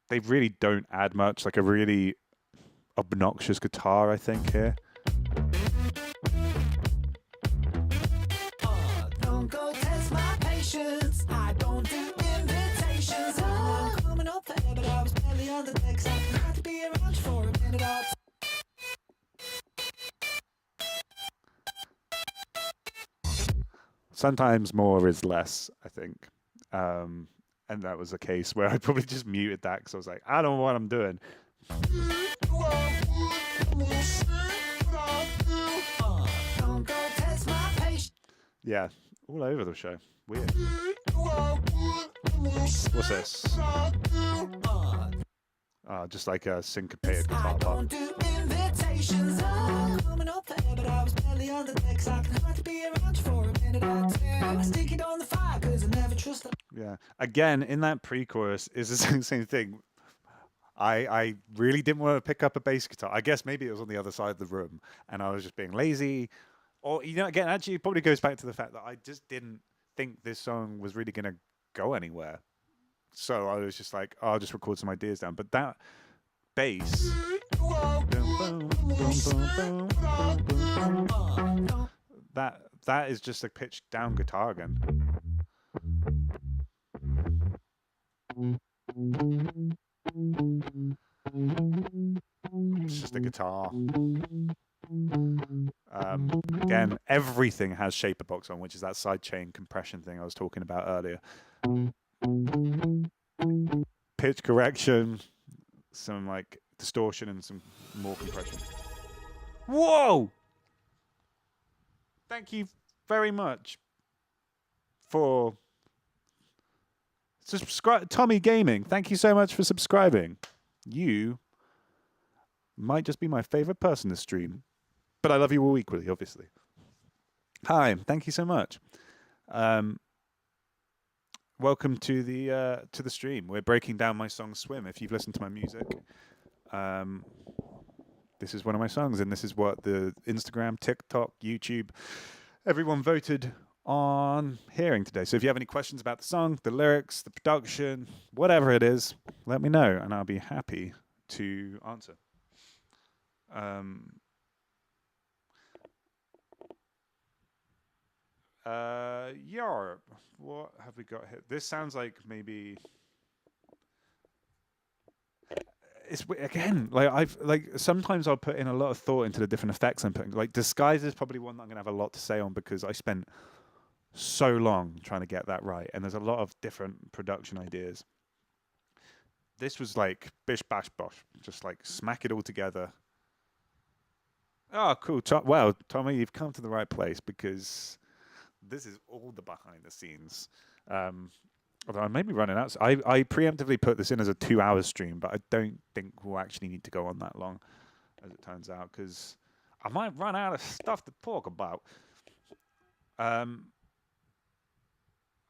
They really don't add much. Like a really obnoxious guitar, I think here. Don't go test my patience. I don't do invitations. I'm coming up for air, but I was barely on the decks. I had to be around for a minute or sometimes more is less, I think. And that was a case where I probably just muted that because I was like, I don't know what I'm doing. Yeah, all over the show. Weird. What's this? Just like a syncopated guitar part. Yeah. Again, in that pre-chorus is the same thing. I really didn't want to pick up a bass guitar. I guess maybe it was on the other side of the room, and I was just being lazy. Or again, actually, it probably goes back to the fact that I just didn't think this song was really going to go anywhere. So I was just like, oh, I'll just record some ideas down. But that bass, that is just a pitched down guitar again. It's just a guitar. Again, everything has shaper box on, which is that sidechain compression thing I was talking about earlier. Pitch correction, some like distortion, and some more compression. Whoa! Thank you very much for subscribe, Tommy Gaming. Thank you so much for subscribing. You might just be my favorite person to stream, but I love you all equally, obviously. Hi, thank you so much. Welcome to the stream. We're breaking down my song "S.W.i.m." If you've listened to my music, this is one of my songs, and this is what the Instagram, TikTok, YouTube, everyone voted on hearing today. So if you have any questions about the song, the lyrics, the production, whatever it is, let me know, and I'll be happy to answer. Yarp, what have we got here? This sounds like maybe it's again like I've like sometimes I'll put in a lot of thought into the different effects I'm putting. Like Disguise is probably one that I'm gonna have a lot to say on because I spent so long trying to get that right, and there's a lot of different production ideas. This was like bish bash bosh, just like smack it all together. Oh, cool. Well, Tommy, you've come to the right place because this is all the behind the scenes. Although I may be running out. So I preemptively put this in as a 2-hour stream, but I don't think we'll actually need to go on that long, as it turns out, because I might run out of stuff to talk about.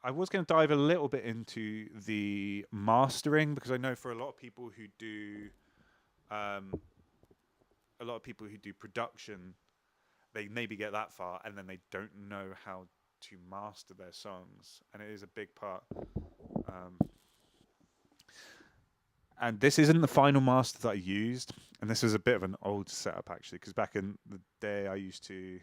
I was going to dive a little bit into the mastering because I know for a lot of people who do, production, they maybe get that far and then they don't know how to master their songs, and it is a big part. And this isn't the final master that I used, and this is a bit of an old setup actually, because back in the day I used to.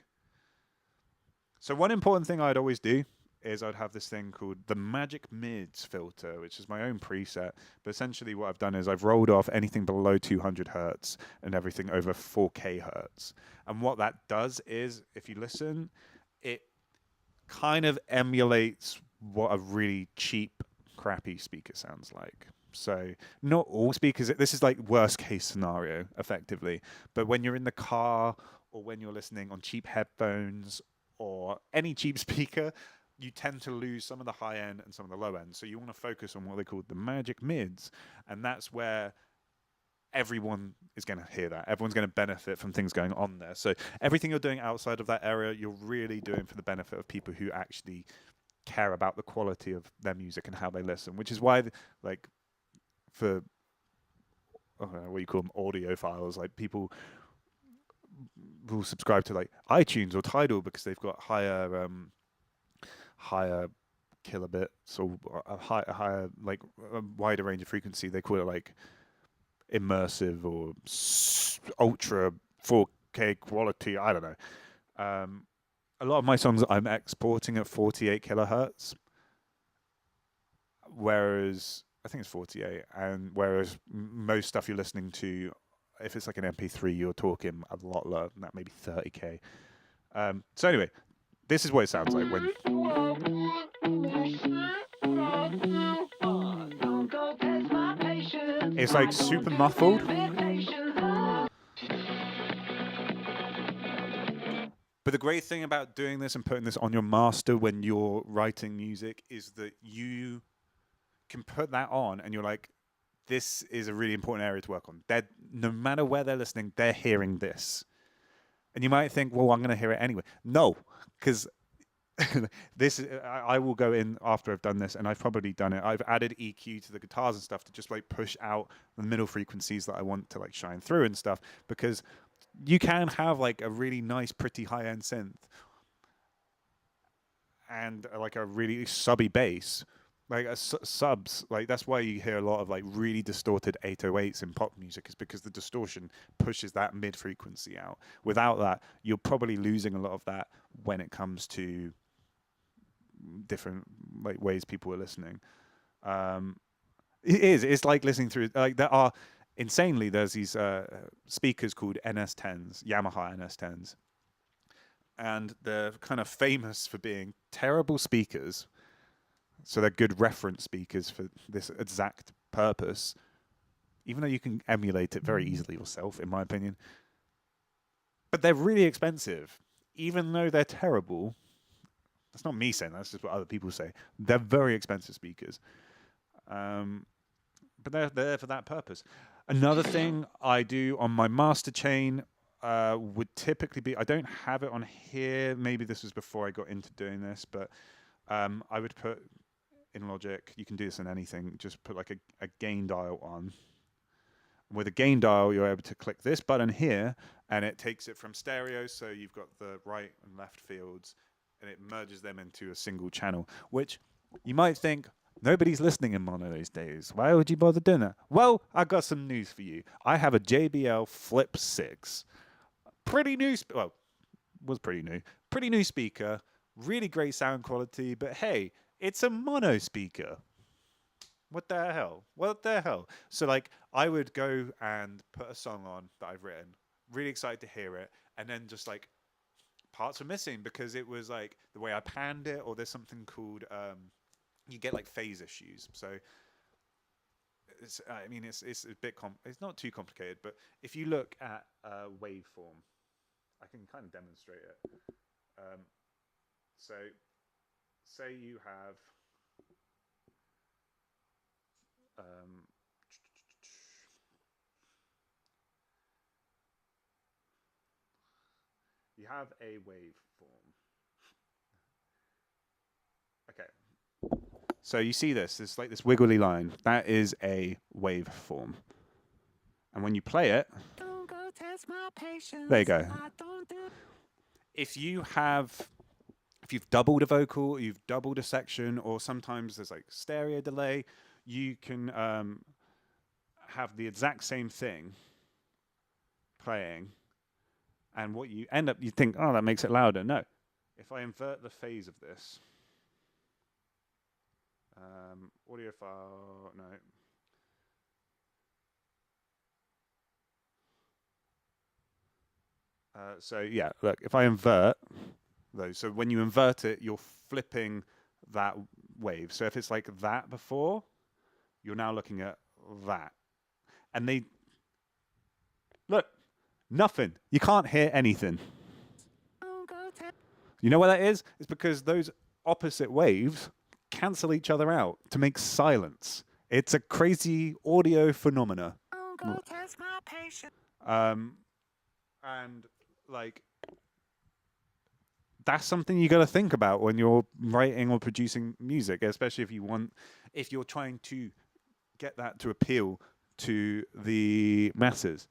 So one important thing I'd always do is I'd have this thing called the Magic Mids filter, which is my own preset. But essentially, what I've done is I've rolled off anything below 200 hertz and everything over 4K hertz. And what that does is, if you listen, it kind of emulates what a really cheap, crappy speaker sounds like. So not all speakers. This is like worst case scenario, effectively. But when you're in the car or when you're listening on cheap headphones or any cheap speaker, you tend to lose some of the high end and some of the low end. So you want to focus on what they call the magic mids, and that's where everyone is going to hear that. Everyone's going to benefit from things going on there. So everything you're doing outside of that area, you're really doing for the benefit of people who actually care about the quality of their music and how they listen, which is why, like, for I don't know what you call them, audiophiles, like people will subscribe to like iTunes or Tidal because they've got higher kilobits or a higher like a wider range of frequency. They call it like immersive or ultra 4K quality. I don't know. A lot of my songs I'm exporting at 48 kilohertz, whereas I think it's 48, and whereas most stuff you're listening to, if it's like an MP3, you're talking a lot lower than that, maybe 30k. So anyway, this is what it sounds like when. It's like super muffled. But the great thing about doing this and putting this on your master when you're writing music is that you can put that on and you're like, this is a really important area to work on. No matter where they're listening, they're hearing this. And you might think, well, I'm going to hear it anyway. No, because I will go in after I've done this, and I've probably done it. I've added EQ to the guitars and stuff to just like push out the middle frequencies that I want to like shine through and stuff, because you can have like a really nice, pretty high-end synth and like a really subby bass, like subs. Like that's why you hear a lot of like really distorted 808s in pop music, is because the distortion pushes that mid frequency out. Without that, you're probably losing a lot of that when it comes to different like ways people are listening. It's like listening through, like there are insanely, there's these speakers called NS10s, Yamaha NS10s, and they're kind of famous for being terrible speakers. So they're good reference speakers for this exact purpose, even though you can emulate it very easily yourself, in my opinion. But they're really expensive, even though they're terrible. That's not me saying that, that's just what other people say. They're very expensive speakers. But they're there for that purpose. Another thing I do on my master chain would typically be, I don't have it on here. Maybe this was before I got into doing this, but I would put in Logic, you can do this in anything, just put like a gain dial on. With a gain dial, you're able to click this button here, and it takes it from stereo, so you've got the right and left fields, and it merges them into a single channel, which you might think, nobody's listening in mono these days. Why would you bother doing that? Well, I got some news for you. I have a JBL Flip 6. Pretty new, well, was pretty new. Pretty new speaker, really great sound quality, but hey, it's a mono speaker. What the hell? What the hell? So like, I would go and put a song on that I've written, really excited to hear it, and then just like parts were missing because it was like the way I panned it, or there's something called you get like phase issues. So it's, I mean, it's a bit it's not too complicated, but if you look at waveform, I can kind of demonstrate it. So say you have you have a waveform. Okay. So you see this, it's like this wiggly line. That is a waveform. And when you play it, don't go test my patience, there you go. If you've doubled a vocal, you've doubled a section, or sometimes there's like stereo delay, you can have the exact same thing playing, and what you end up, you think, oh, that makes it louder. No. If I invert the phase of this, audio file, no. So yeah, look, if I invert those, so when you invert it, you're flipping that wave. So if it's like that before, you're now looking at that. And they, look, nothing. You can't hear anything. You know what that is? It's because those opposite waves cancel each other out to make silence. It's a crazy audio phenomena. And like that's something you got to think about when you're writing or producing music, especially if you're trying to get that to appeal to the masses.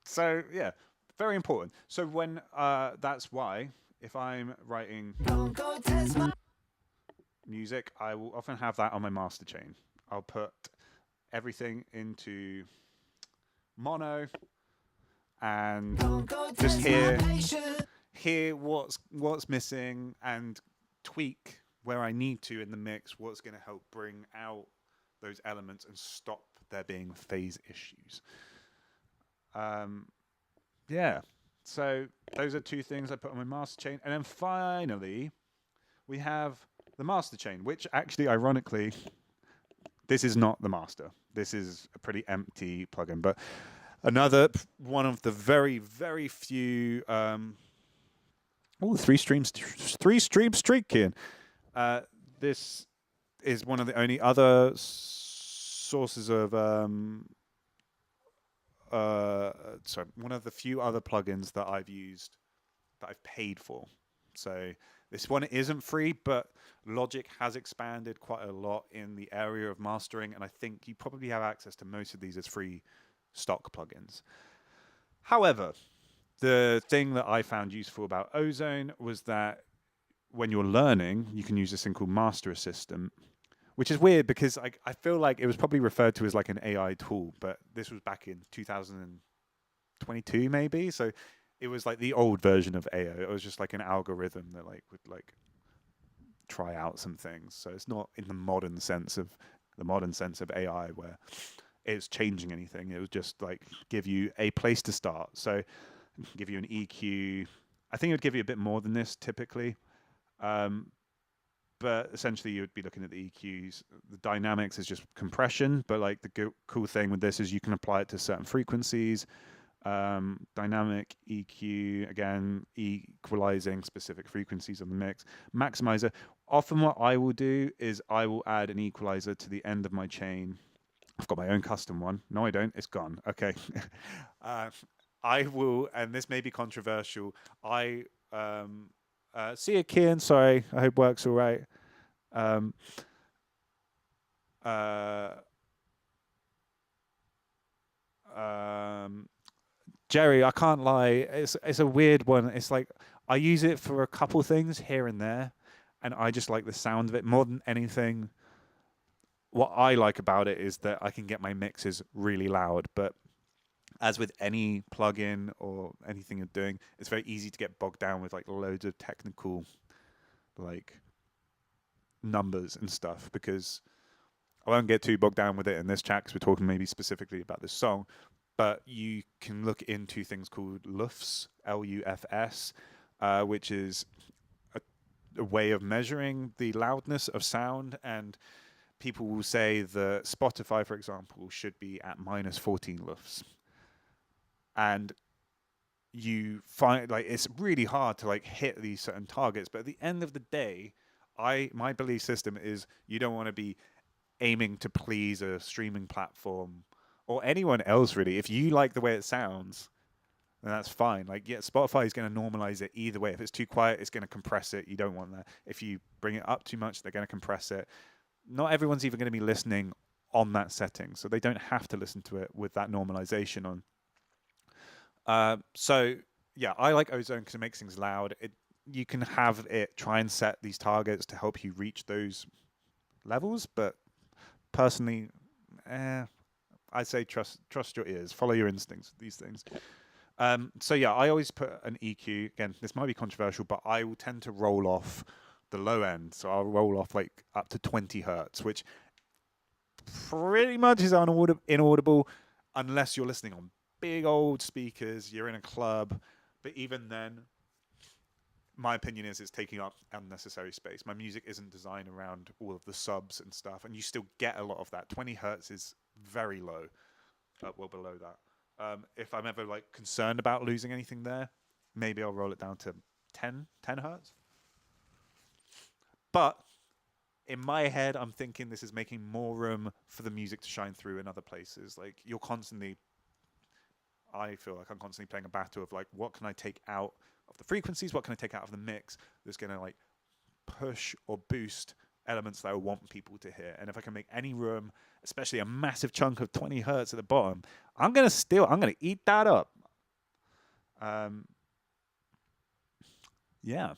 So yeah, very important. So when that's why if I'm writing music, I will often have that on my master chain. I'll put everything into mono and just hear what's missing and tweak where I need to in the mix, what's going to help bring out those elements and stop there being phase issues. Yeah, so those are two things I put on my master chain. And then finally, we have the master chain, which actually, ironically, this is not the master. This is a pretty empty plugin, but another one of the very, very few. Three stream streaking. This is one of the only other sources of sorry, one of the few other plugins that I've used that I've paid for. So this one isn't free, but Logic has expanded quite a lot in the area of mastering, and I think you probably have access to most of these as free stock plugins. However, the thing that I found useful about Ozone was that when you're learning, you can use this thing called Master Assistant, which is weird because I feel like it was probably referred to as like an AI tool, but this was back in 2022 maybe. So it was like the old version of AO. It was just like an algorithm that like would like try out some things. So it's not in the modern sense of AI where it's changing anything. It was just like give you a place to start. So give you an EQ. I think it would give you a bit more than this typically. But essentially you would be looking at the EQs. The dynamics is just compression, but like the cool thing with this is you can apply it to certain frequencies. Dynamic EQ, again, equalizing specific frequencies on the mix. Maximizer. Often what I will do is I will add an equalizer to the end of my chain. I've got my own custom one. No, I don't. It's gone. Okay. I will, and this may be controversial. See you, Kian. Sorry. I hope works all right. Jerry, I can't lie. It's a weird one. It's like I use it for a couple things here and there, and I just like the sound of it more than anything. What I like about it is that I can get my mixes really loud, but as with any plugin or anything you're doing, it's very easy to get bogged down with like loads of technical like numbers and stuff, because I won't get too bogged down with it in this chat because we're talking maybe specifically about this song, but you can look into things called LUFS, LUFS, which is a way of measuring the loudness of sound, and people will say that Spotify, for example, should be at minus 14 LUFS. And you find like it's really hard to like hit these certain targets, but at the end of the day, my belief system is you don't want to be aiming to please a streaming platform or anyone else really. If you like the way it sounds, then that's fine. Like, yeah, Spotify is going to normalize it either way. If it's too quiet, it's going to compress it. You don't want that. If you bring it up too much, they're going to compress it. Not everyone's even going to be listening on that setting, so they don't have to listen to it with that normalization on. So yeah, I like Ozone because it makes things loud. You can have it try and set these targets to help you reach those levels, but personally, I'd say trust your ears, follow your instincts. These things. So yeah, I always put an EQ. Again, this might be controversial, but I will tend to roll off the low end. So I'll roll off like up to 20 hertz, which pretty much is inaudible unless you're listening on big old speakers, you're in a club. But even then, my opinion is it's taking up unnecessary space. My music isn't designed around all of the subs and stuff, and you still get a lot of that. 20 hertz is very low, well below that. If I'm ever like concerned about losing anything there, maybe I'll roll it down to 10 hertz. But in my head, I'm thinking this is making more room for the music to shine through in other places. Like you're constantly, I feel like I'm constantly playing a battle of like, what can I take out of the frequencies? What can I take out of the mix that's going to like push or boost elements that I want people to hear? And if I can make any room, especially a massive chunk of 20 hertz at the bottom, I'm going to eat that up. Yeah.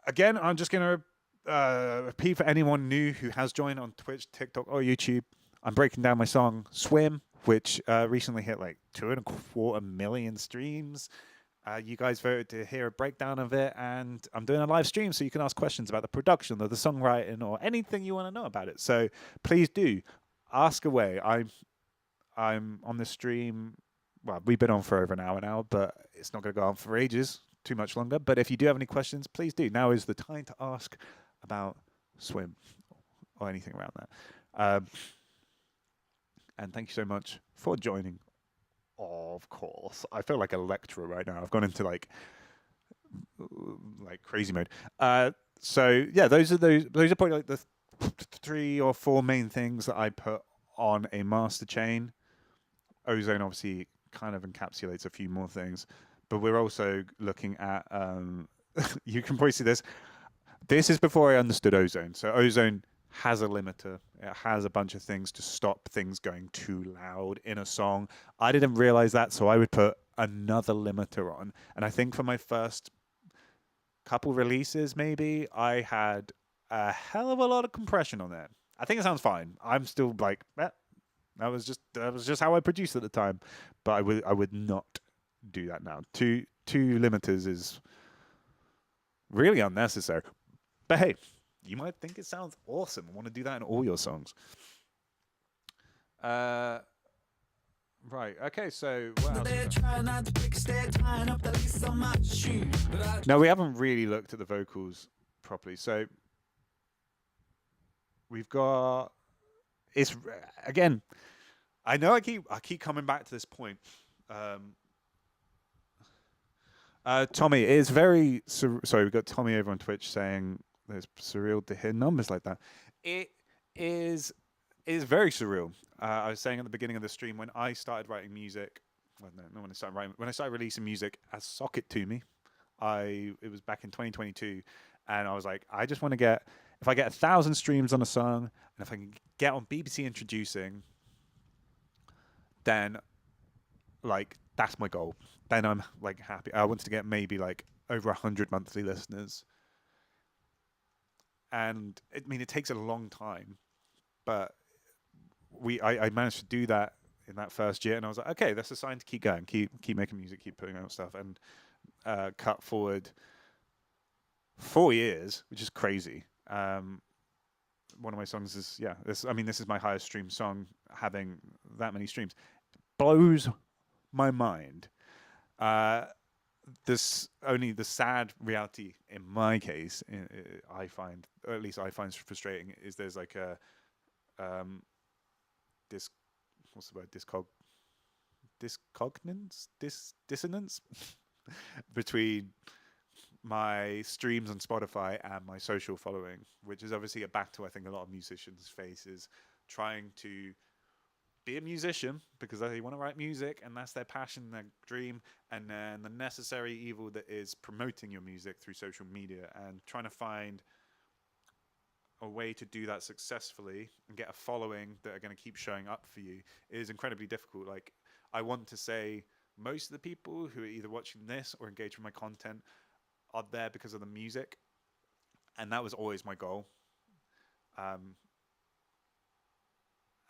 Again, I'm just going to repeat for anyone new who has joined on Twitch, TikTok, or YouTube. I'm breaking down my song "S.w.i.m," which recently hit like 2.25 million streams. You guys voted to hear a breakdown of it, and I'm doing a live stream so you can ask questions about the production or the songwriting or anything you want to know about it. So please do ask away. I'm on the stream. Well, we've been on for over an hour now, but it's not going to go on for ages, too much longer. But if you do have any questions, please do. Now is the time to ask about S.w.i.m or anything around that. And thank you so much for joining. Of course, I feel like a lecturer right now. I've gone into like crazy mode. So yeah, those are probably like the 3 or 4 main things that I put on a master chain. Ozone obviously kind of encapsulates a few more things, but we're also looking at. You can probably see this. This is before I understood Ozone. So Ozone has a limiter. It has a bunch of things to stop things going too loud in a song. I didn't realize that, so I would put another limiter on. And I think for my first couple releases, maybe, I had a hell of a lot of compression on there. I think it sounds fine. I'm still like, that was just how I produced at the time. But I would not do that now. Two limiters is really unnecessary. But hey, you might think it sounds awesome and want to do that in all your songs. Right. Okay. So what else? No, we haven't really looked at the vocals properly. So we've got. It's again. I know I keep coming back to this point. Tommy, it is very sorry. We've got Tommy over on Twitch saying it's surreal to hear numbers like that. It is very surreal. I was saying at the beginning of the stream when I started writing music. Well, no, not when I started writing. When I started releasing music as SOCKiTTOME, it was back in 2022, and I was like, I just want to get if I get 1,000 streams on a song, and if I can get on BBC Introducing, then like that's my goal. Then I'm like happy. I wanted to get maybe like over 100 monthly listeners. And I mean, it takes a long time, but I managed to do that in that first year, and I was like, okay, that's a sign to keep going, keep making music, keep putting out stuff, and cut forward 4 years, which is crazy. One of my songs is this is my highest streamed song, having that many streams. Blows my mind. This only the sad reality in my case, I find, or at least I find frustrating, is there's like a what's the word, dissonance between my streams on Spotify and my social following, which is obviously a battle I think a lot of musicians face, is trying to be a musician because they want to write music and that's their passion, their dream, and then the necessary evil that is promoting your music through social media, and trying to find a way to do that successfully and get a following that are going to keep showing up for you is incredibly difficult. Like, I want to say most of the people who are either watching this or engage with my content are there because of the music, and that was always my goal. Um,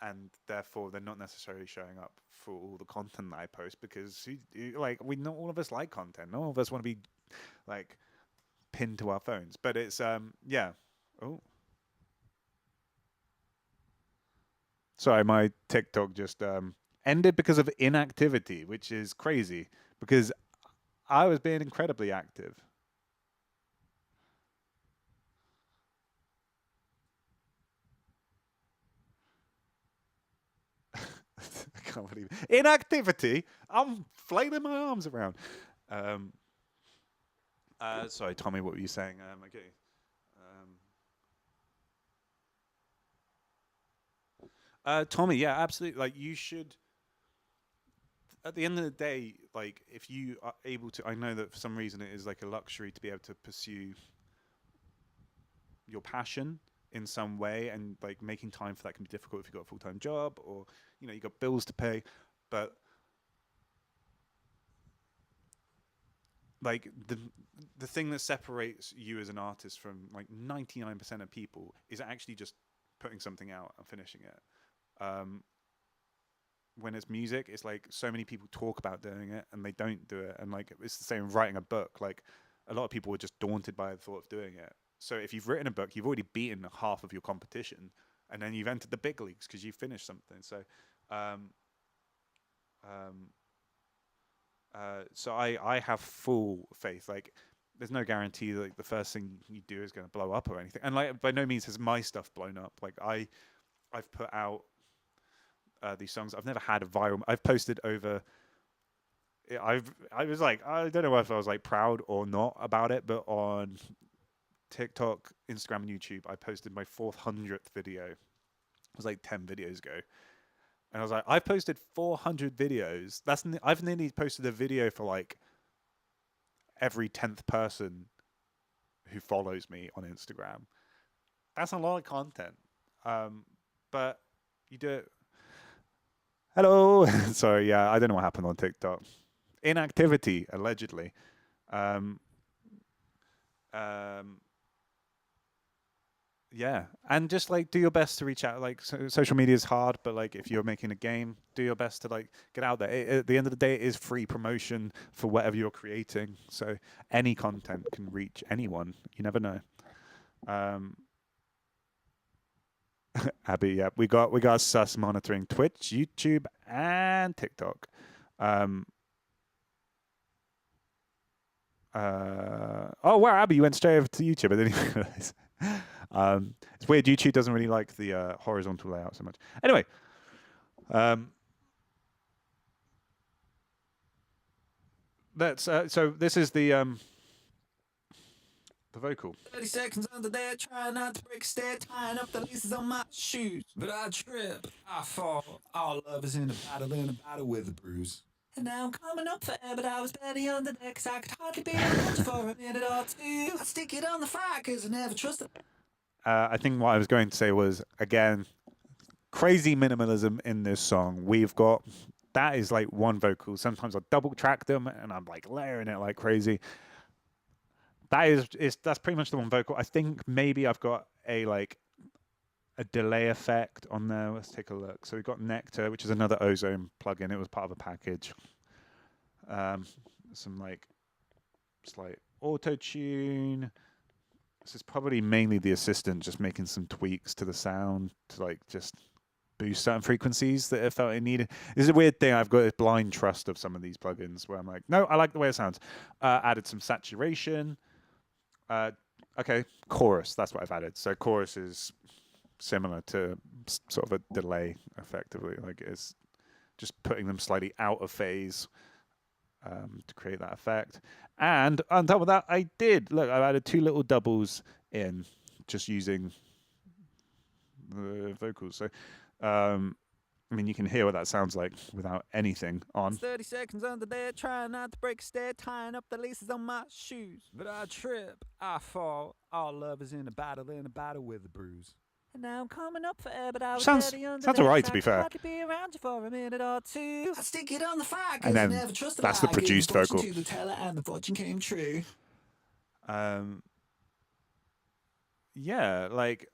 and therefore, they're not necessarily showing up for all the content that I post because, like, we not all of us like content. Not all of us want to be like pinned to our phones. But it's yeah. Oh, sorry, my TikTok just ended because of inactivity, which is crazy because I was being incredibly active. I can't believe it. Inactivity. I'm flailing my arms around. Um, sorry, Tommy, what were you saying? Okay. Um, Tommy, yeah, absolutely. Like you should. At the end of the day, like if you are able to, I know that for some reason it is like a luxury to be able to pursue your passion in some way, and like making time for that can be difficult if you've got a full time job or you got bills to pay. But like the thing that separates you as an artist from like 99% of people is actually just putting something out and finishing it. When it's music, it's like so many people talk about doing it and they don't do it. And like it's the same with writing a book. Like a lot of people are just daunted by the thought of doing it. So if you've written a book, you've already beaten half of your competition, and then you've entered the big leagues because you've finished something. So, um, um, so I have full faith. Like, there's no guarantee that like, the first thing you do is going to blow up or anything. And like, by no means has my stuff blown up. Like, I've put out these songs. I've never had a viral. I've posted over. I was like, I don't know if I was like proud or not about it, but on TikTok, Instagram, and YouTube, I posted my 400th video. It was like 10 videos ago. And I was like, I've posted 400 videos. I've nearly posted a video for like every 10th person who follows me on Instagram. That's a lot of content. But you do it. Hello. Sorry, yeah, I don't know what happened on TikTok. Inactivity, allegedly. Um, um, Yeah, and just like do your best to reach out. Like social media is hard, but like if you're making a game, do your best to like get out there. At the end of the day, it is free promotion for whatever you're creating. So any content can reach anyone. You never know. Um, Abby, yeah, we got sus monitoring Twitch, YouTube, and TikTok. Um, oh wow, Abby, you went straight over to YouTube. I didn't even realize. It's weird. YouTube doesn't really like the horizontal layout so much. Anyway, um, that's so. This is the vocal. 30 seconds under there, trying not to break a stair, tying up the laces on my shoes. But I trip, I fall. All love is in a battle with a bruise. And now I'm coming up for air, but I was barely on the deck, 'cause I could hardly be around for a minute or two. I stick it on the fire, 'cause I never trusted. I think what I was going to say was again crazy minimalism in this song. We've got that is like one vocal. Sometimes I double track them and I'm like layering it like crazy. That's pretty much the one vocal. I think maybe I've got a delay effect on there. Let's take a look. So we've got Nectar, which is another Ozone plugin. It was part of a package. Some like slight auto tune. This is probably mainly the assistant just making some tweaks to the sound to like just boost certain frequencies that I felt it needed. This is a weird thing. I've got a blind trust of some of these plugins where I'm like, no, I like the way it sounds. Added some saturation. Okay, chorus. That's what I've added. So chorus is similar to sort of a delay, effectively. Like it's just putting them slightly out of phase to create that effect. And on top of that, I did look. I added two little doubles in, just using the vocals. So, I mean, you can hear what that sounds like without anything on. 30 seconds under there, trying not to break a stair, tying up the laces on my shoes. But I trip, I fall. All love is in a battle with a bruise. And now I'm coming up for air, but I was Sounds alright, to be fair. I could be around you for a minute or two. I stick it on the fire, 'cause And then I never trusted that's the produced vocal. to the teller, and the fortune came true. yeah, like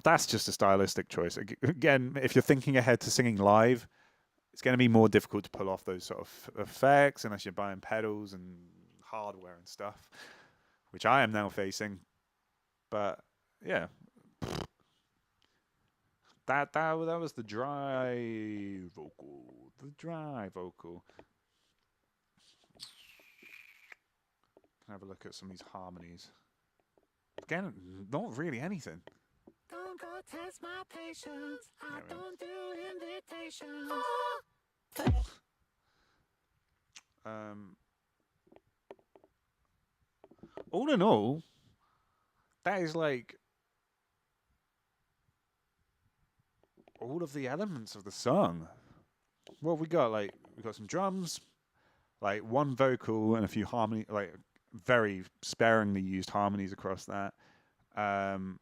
that's just a stylistic choice. Again, if you're thinking ahead to singing live, it's going to be more difficult to pull off those sort of effects unless you're buying pedals and hardware and stuff, which I am now facing. But yeah, that was the dry vocal. The dry vocal. Can have a look at some of these harmonies. Again, not really anything. Don't go test my patience. I don't do invitations. Um, all in all, that is like all of the elements of the song. Well, we got like we got some drums, like one vocal and a few harmony, like very sparingly used harmonies across that. Um,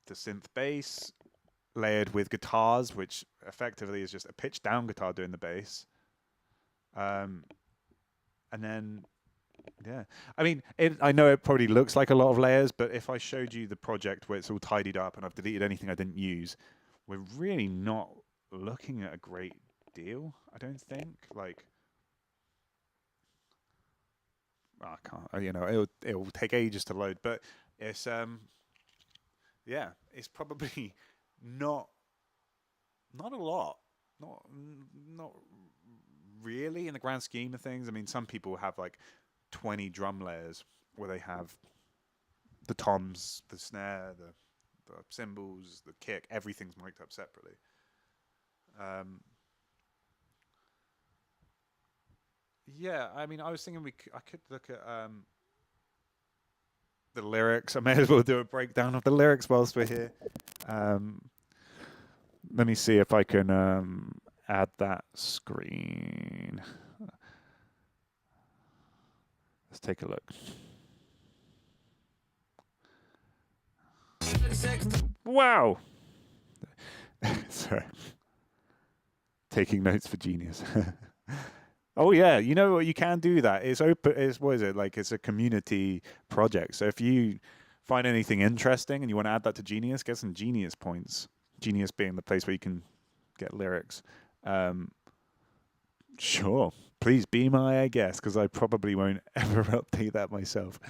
the synth bass layered with guitars, which effectively is just a pitch down guitar doing the bass. Um, and then yeah, I mean, I know it probably looks like a lot of layers, but if I showed you the project where it's all tidied up and I've deleted anything I didn't use, we're really not looking at a great deal. I don't think. Like, I can't. You know, it'll take ages to load, but it's yeah, it's probably not not a lot. Not really in the grand scheme of things. I mean, some people have like 20 drum layers where they have the toms, the snare, the cymbals, the kick, everything's mic'd up separately. Um, yeah, I mean, I was thinking I could look at the lyrics. I may as well do a breakdown of the lyrics whilst we're here. Um, let me see if I can add that screen. Let's take a look. Wow. Sorry. Taking notes for genius. Oh yeah, you know what? You can do that. It's open. It's what is it like? It's a community project. So if you find anything interesting and you want to add that to Genius, get some Genius points. Genius being the place where you can get lyrics. Um, sure, please be my guest because I probably won't ever update that myself.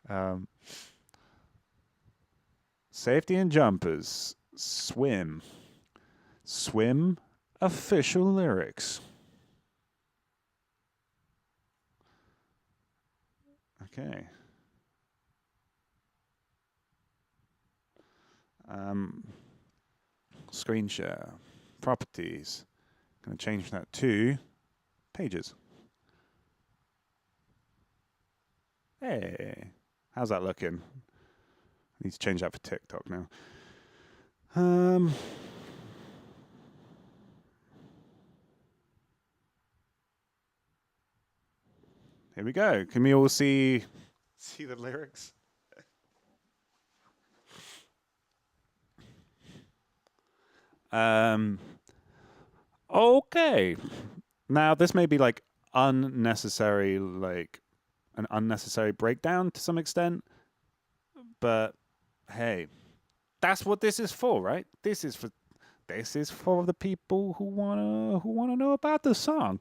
Um, safety and jumpers. Swim. Swim. Official lyrics. Okay. Um, screen share. Properties. Going to change that to pages. Hey, how's that looking? I need to change that for TikTok now. Here we go. Can we all see the lyrics? Um, okay. Now this may be like unnecessary, like an unnecessary breakdown to some extent, but hey, that's what this is for, right? This is for the people who wanna know about the song.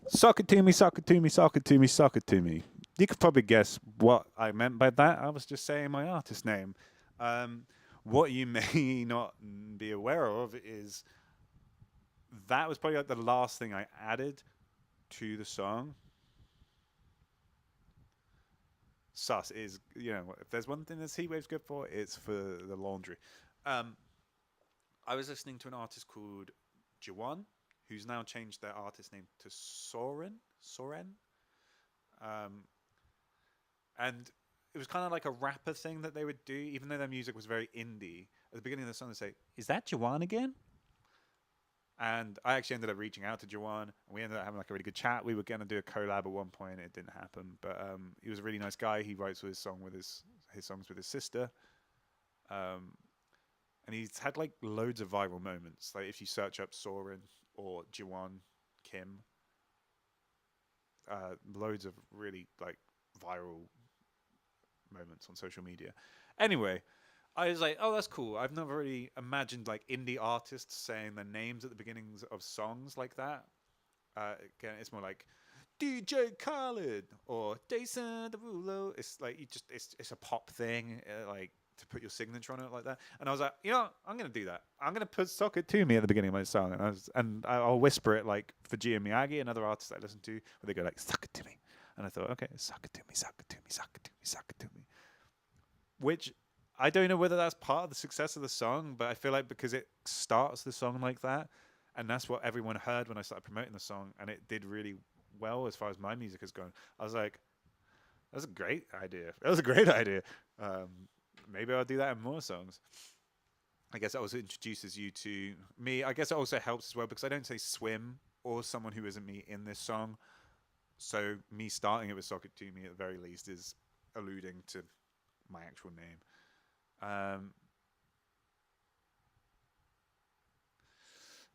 Sock it to me, sock it to me, sock it to me, sock it to me. You could probably guess what I meant by that. I was just saying my artist name. What you may not be aware of is that was probably like the last thing I added to the song. Sus is, if there's one thing this Heatwave's good for, it's for the laundry. Um, I was listening to an artist called s.w.i.m, who's now changed their artist name to Soren. Um, and it was kind of like a rapper thing that they would do, even though their music was very indie. At the beginning of the song, they say, "Is that s.w.i.m again?" And I actually ended up reaching out to s.w.i.m, and we ended up having like a really good chat. We were going to do a collab at one point. It didn't happen, but he was a really nice guy. He writes his songs with his sister. Um, and he's had like loads of viral moments. Like if you search up Soren or s.w.i.m Kim, loads of really like viral moments on social media. Anyway, I was like, oh, that's cool. I've never really imagined like indie artists saying their names at the beginnings of songs like that. Again, it's more like DJ Khaled or Jason Derulo. It's like you just it's a pop thing, like to put your signature on it like that. And I was like, I'm gonna do that. I'm gonna put "Sock It To Me" at the beginning of my song, and I'll whisper it like for G and Miyagi and other artists I listen to, where they go like "Suck it to me," and I thought, okay, suck it to me, suck it to me, suck it to me, suck it to me. Which I don't know whether that's part of the success of the song, but I feel like because it starts the song like that, and that's what everyone heard when I started promoting the song, and it did really well as far as my music has gone. I was like, that's a great idea. That was a great idea. Maybe I'll do that in more songs. I guess that also introduces you to me. I guess it also helps as well because I don't say s.w.i.m or someone who isn't me in this song. So me starting it with "Sock It To Me" at the very least is alluding to my actual name. Um,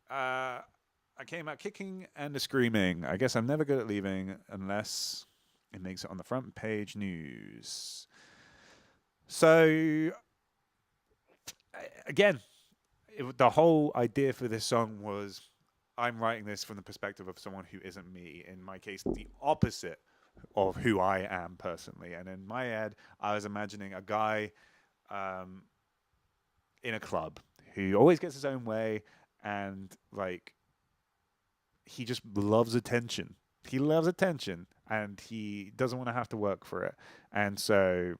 I came out kicking and screaming. I guess I'm never good at leaving unless it makes it on the front page news. So, again, the whole idea for this song was I'm writing this from the perspective of someone who isn't me. In my case, the opposite of who I am personally. And in my head, I was imagining a guy in a club who always gets his own way and like he just loves attention. He loves attention and he doesn't want to have to work for it. And so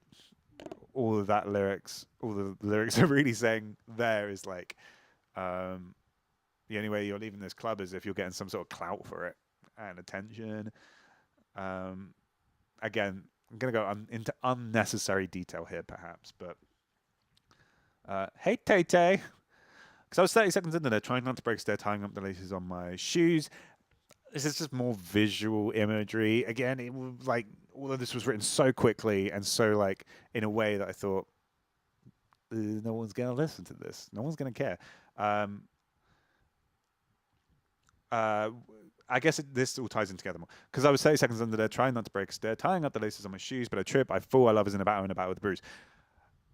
all the lyrics are really saying there is like, the only way you're leaving this club is if you're getting some sort of clout for it and attention. Again, I'm going to go into unnecessary detail here, perhaps, but hey, Tay Tay. Because I was 30 seconds into there, trying not to break stair, tying up the laces on my shoes. This is just more visual imagery. Again, it was like all of this was written so quickly and so like in a way that I thought no one's gonna listen to this. No one's gonna care. I guess this all ties in together more because I was 30 seconds under there, trying not to break a stair, tying up the laces on my shoes, but I trip. I fall. I love is in a battle and a battle with a bruise.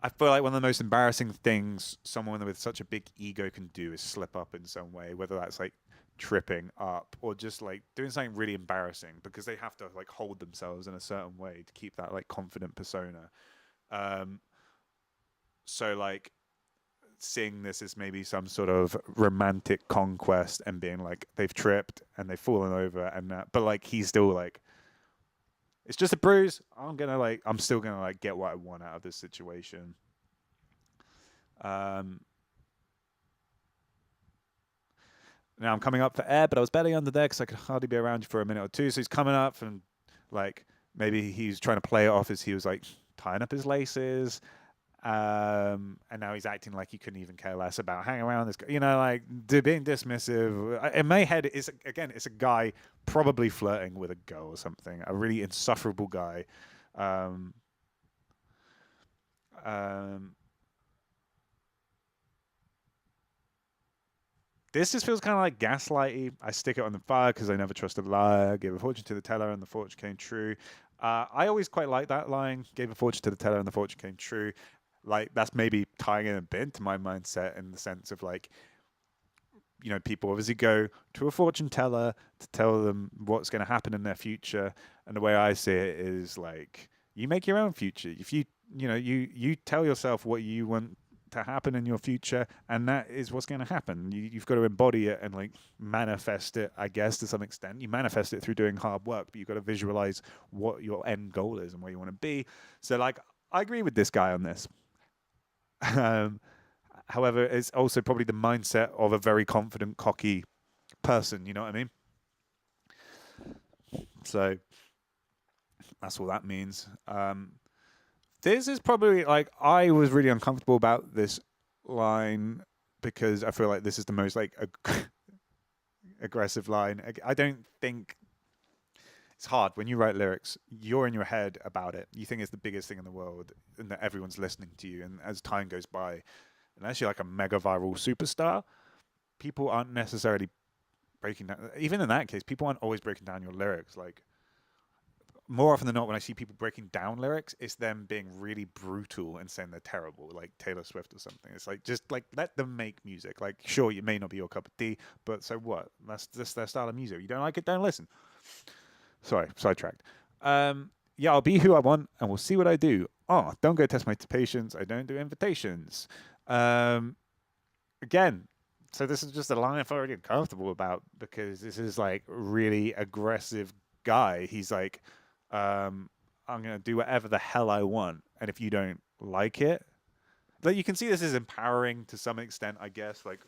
I feel like one of the most embarrassing things someone with such a big ego can do is slip up in some way, whether that's like tripping up or just like doing something really embarrassing because they have to like hold themselves in a certain way to keep that like confident persona. So like seeing this as maybe some sort of romantic conquest and being like they've tripped and they've fallen over and but like he's still like it's just a bruise. I'm still gonna like get what I want out of this situation. Now I'm coming up for air, but I was barely under there because I could hardly be around you for a minute or two. So he's coming up and like maybe he's trying to play it off as he was like tying up his laces. And now he's acting like he couldn't even care less about hanging around this guy, like being dismissive. In my head, it's a guy probably flirting with a girl or something, a really insufferable guy. This just feels kind of like gaslighty. I stick it on the fire because I never trusted a liar. Gave a fortune to the teller and the fortune came true. I always quite like that line. Gave a fortune to the teller and the fortune came true. Like that's maybe tying in a bit into my mindset in the sense of like, people obviously go to a fortune teller to tell them what's going to happen in their future. And the way I see it is like, you make your own future. If you tell yourself what you want to happen in your future, and that is what's going to happen. You've got to embody it and like manifest it, I guess, to some extent. You manifest it through doing hard work, but you've got to visualize what your end goal is and where you want to be. So like, I agree with this guy on this. However, it's also probably the mindset of a very confident, cocky person. You know what I mean? So that's what that means. This is probably like I was really uncomfortable about this line because I feel like this is the most like aggressive line. I don't think it's hard when you write lyrics. You're in your head about it. You think it's the biggest thing in the world, and that everyone's listening to you. And as time goes by, unless you're like a mega viral superstar, people aren't necessarily breaking down. Even in that case, people aren't always breaking down your lyrics. Like more often than not, when I see people breaking down lyrics, it's them being really brutal and saying they're terrible, like Taylor Swift or something. It's like, just like, let them make music. Like, sure, it may not be your cup of tea, but so what? That's just their style of music. You don't like it, don't listen. Sorry, sidetracked. Yeah, I'll be who I want, and we'll see what I do. Oh, don't go test my patience. I don't do invitations. Um, Again, so this is just a line I'm already uncomfortable about, because this is like really aggressive guy. He's like, I'm gonna do whatever the hell I want, and if you don't like it, like, you can see this is empowering to some extent, I guess. Like,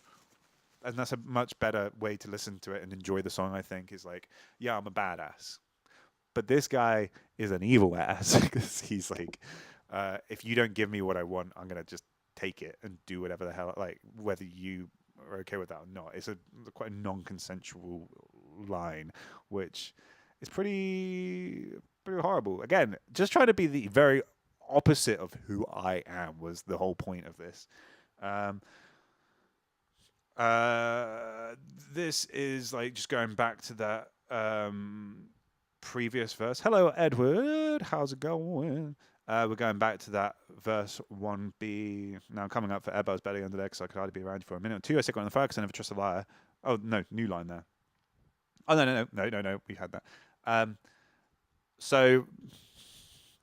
and that's a much better way to listen to it and enjoy the song. I think is like, yeah, I'm a badass, but this guy is an evil ass, because he's like, if you don't give me what I want, I'm gonna just take it and do whatever the hell, like, whether you are okay with that or not. It's a quite a non-consensual line, which is pretty horrible. Again, just trying to be the very opposite of who I am was the whole point of this. Um, uh, this is like just going back to that previous verse. Hello, Edward. How's it going? We're going back to that verse 1B. Now, coming up for Ebba's belly under there, because I could hardly be around you for a minute or two. I stick on the fire because I never trust a liar. Oh, no, new line there. Oh, no. We had that. So,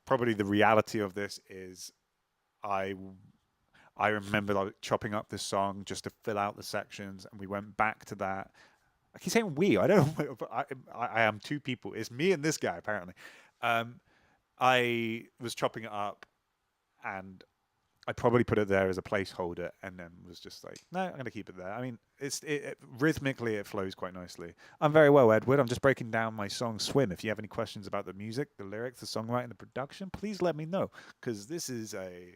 probably the reality of this is I I remember like chopping up this song just to fill out the sections, and we went back to that. I keep saying we. I don't know. But I am two people. It's me and this guy apparently. Um, I was chopping it up, and I probably put it there as a placeholder, and then was just like, no, I'm gonna keep it there. I mean, rhythmically it flows quite nicely. I'm very well, Edward. I'm just breaking down my song S.W.i.m. If you have any questions about the music, the lyrics, the songwriting, the production, please let me know, because this is a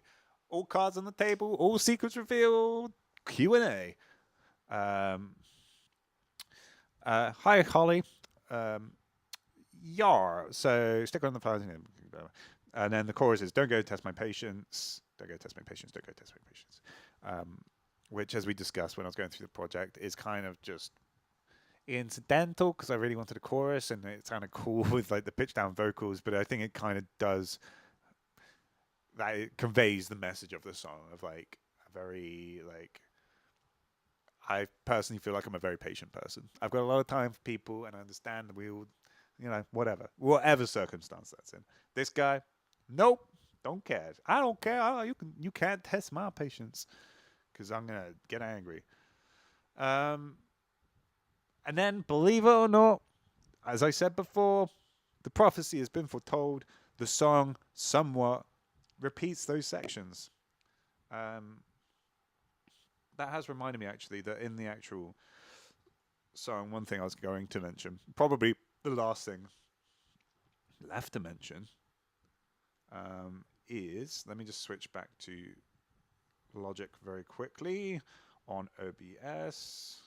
all cards on the table, all secrets revealed Q&A. Um, Hi, Holly. Um, Yar. So stick on the phone. And then the chorus is, don't go test my patience. Don't go test my patience. Don't go test my patience. Which, as we discussed when I was going through the project, is kind of just incidental, because I really wanted a chorus, and it's kind of cool with like the pitch down vocals, but I think it kind of does that. It conveys the message of the song of like a very like, I personally feel like I'm a very patient person. I've got a lot of time for people, and I understand that we all, whatever circumstance that's in. This guy, nope, don't care. I don't care. You can't test my patience, because I'm gonna get angry. Um, and then, believe it or not, as I said before, the prophecy has been foretold. The song somewhat repeats those sections. Um, that has reminded me actually that in the actual song, one thing I was going to mention, probably the last thing left to mention, is, let me just switch back to Logic very quickly on OBS.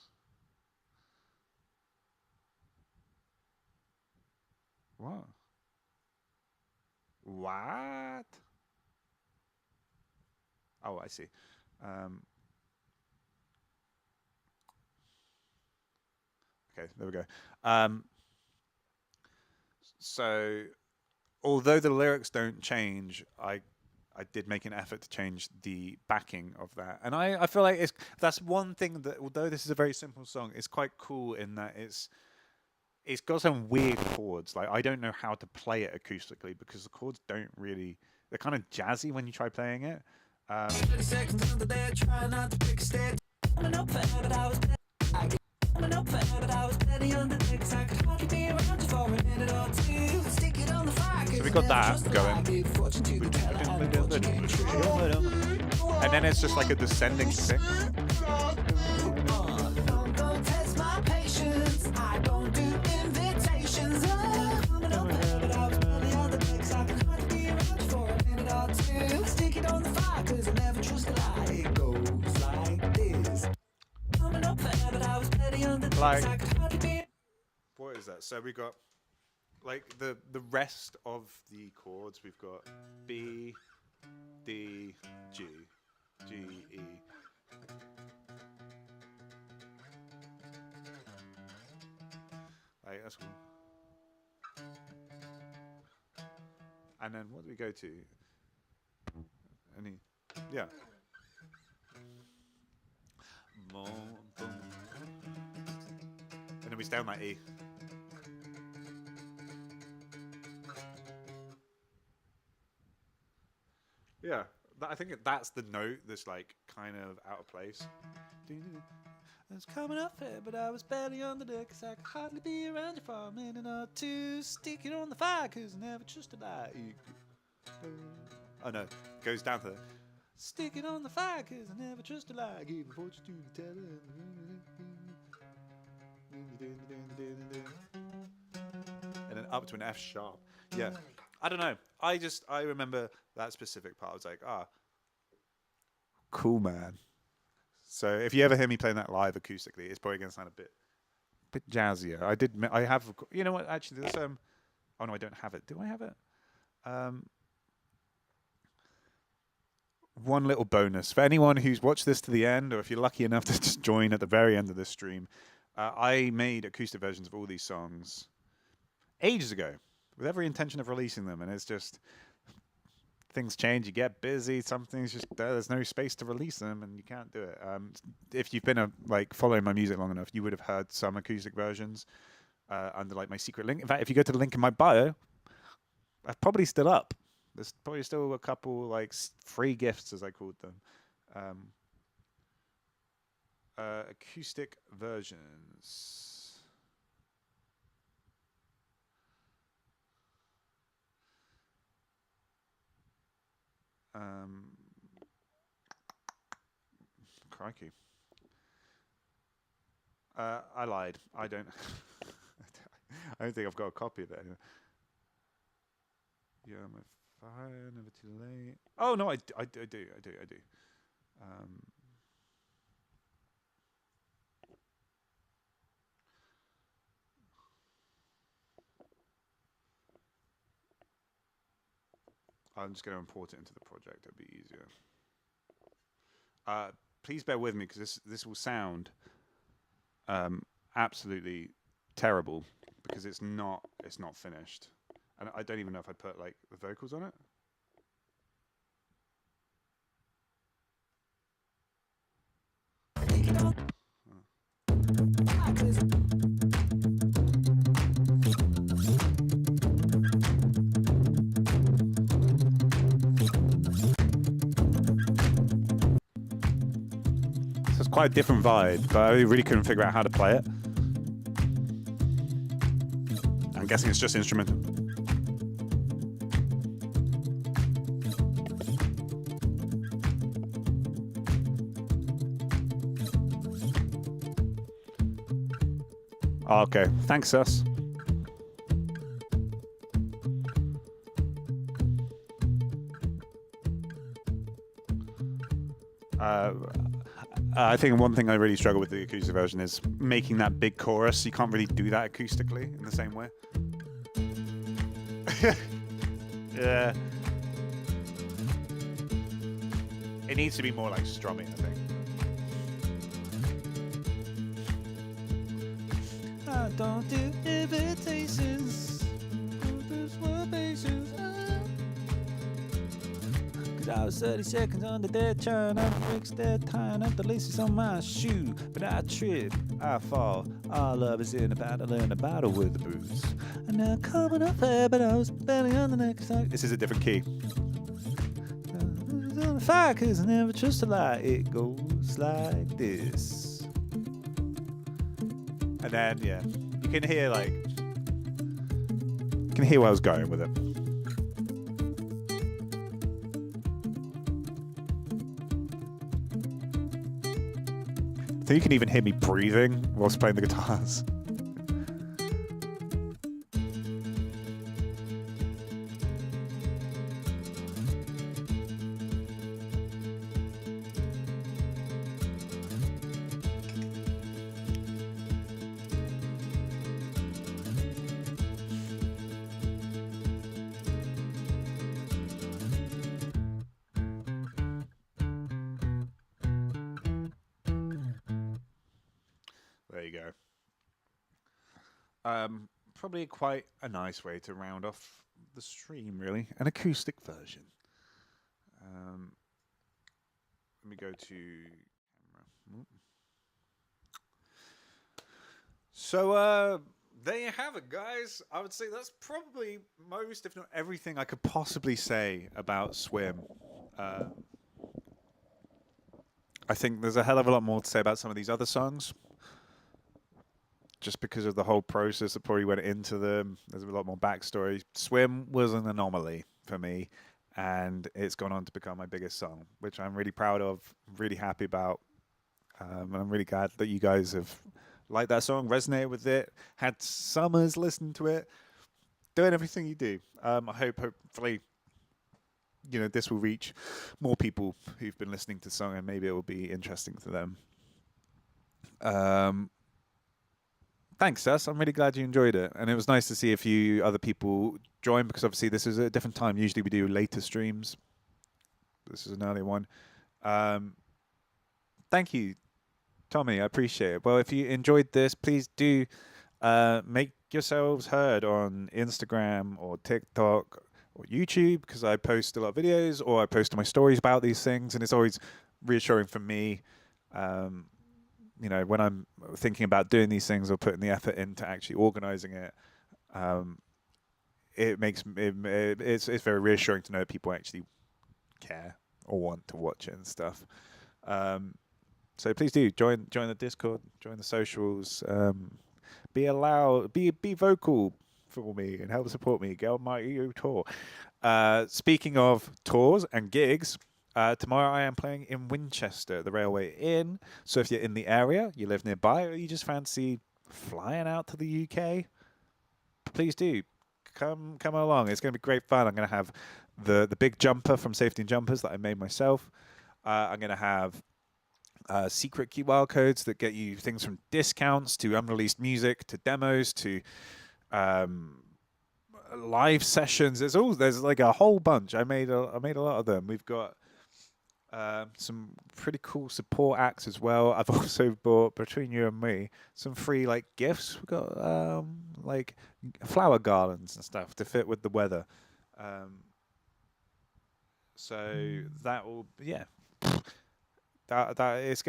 What? What? Oh, I see. Okay, there we go. So, although the lyrics don't change, I did make an effort to change the backing of that, and I feel like that's one thing that, although this is a very simple song, it's quite cool in that it's got some weird chords. Like, I don't know how to play it acoustically, because the chords don't really, they're kind of jazzy when you try playing it. 30 seconds under there, try not to pick a step. Coming up forever, but I was coming up forever, but I was steady on the next. I could hardly be around you for a minute or two. Stick it on the fire. So we got that going. And then it's just like a descending thing. Like, what is that? So we got like the rest of the chords. We've got B, D, G, G, E. Like, that's cool. And then what do we go to? Any? Yeah. Boom, boom. And then we stay on that E. Yeah, I think that's the note that's like kind of out of place. I was coming up here, but I was barely on the deck, 'cause I could hardly be around you for a minute or two. Stick it on the fire, 'cause I never trusted like. Oh no, goes down to the. Stick it on the fire, 'cause I never trusted like. Even fortune to tell and then up to an F sharp. Yeah, I don't know. I remember that specific part. I was like, cool, man. So if you ever hear me playing that live acoustically, it's probably going to sound a bit jazzier. I have, you know what? Actually, there's oh no, I don't have it. Do I have it? One little bonus for anyone who's watched this to the end, or if you're lucky enough to just join at the very end of this stream. I made acoustic versions of all these songs ages ago, with every intention of releasing them, and it's just things change. You get busy. Some things just there's no space to release them, and you can't do it. If you've been following my music long enough, you would have heard some acoustic versions under like my secret link. In fact, if you go to the link in my bio, I'm probably still up. There's probably still a couple like free gifts, as I called them. Acoustic versions. Crikey. I lied. I don't. I don't think I've got a copy of it. Anyway. Yeah, my fire, never too late. Oh no, I do. I'm just going to import it into the project. It'll be easier. Please bear with me, because this will sound absolutely terrible, because it's not finished, and I don't even know if I put like the vocals on it. So it's quite a different vibe, but I really couldn't figure out how to play it. I'm guessing it's just instrumental. Oh, okay, thanks, Sus. I think one thing I really struggle with the acoustic version is making that big chorus. You can't really do that acoustically in the same way. Yeah. It needs to be more like strumming, I think. I don't do invitations. I was 30 seconds on the dead turn. I'm fixed dead tying up the laces on my shoe. But I trip, I fall. All love is in a battle with the bruise. And now coming up there, but I was barely on the next side. This is a different key. On the fire, 'cause I never trust a lie. It goes like this. And then, yeah, you can hear where I was going with it. So you can even hear me breathing whilst playing the guitars. There you go. Probably quite a nice way to round off the stream, really, an acoustic version. Um, let me go to camera. So there you have it, guys. I would say that's probably most, if not everything, I could possibly say about s.w.i.m. I think there's a hell of a lot more to say about some of these other songs, just because of the whole process that probably went into them. There's a lot more backstory. s.w.i.m was an anomaly for me, and it's gone on to become my biggest song, which I'm really proud of, really happy about. And I'm really glad that you guys have liked that song, resonated with it, had summers listening to it, doing everything you do. I hope, hopefully, this will reach more people who've been listening to the song, and maybe it will be interesting to them. Thanks, Sess. I'm really glad you enjoyed it. And it was nice to see a few other people join, because obviously this is a different time. Usually we do later streams. This is an early one. Thank you, Tommy. I appreciate it. Well, if you enjoyed this, please do make yourselves heard on Instagram or TikTok or YouTube, because I post a lot of videos, or I post my stories about these things, and it's always reassuring for me. When I'm thinking about doing these things or putting the effort into actually organizing it, it's very reassuring to know that people actually care or want to watch it and stuff. So please do join the Discord, join the socials, be vocal for me and help support me. Go on my EU tour. Speaking of tours and gigs, tomorrow I am playing in Winchester, the Railway Inn. So if you're in the area, you live nearby, or you just fancy flying out to the UK, please do come along. It's going to be great fun. I'm going to have the big jumper from Safety and Jumpers that I made myself. I'm going to have secret QR codes that get you things from discounts to unreleased music to demos to live sessions. There's like a whole bunch. I made a lot of them. We've got some pretty cool support acts as well. I've also bought, between you and me, some free gifts. We've got flower garlands and stuff to fit with the weather. So that will, yeah. It's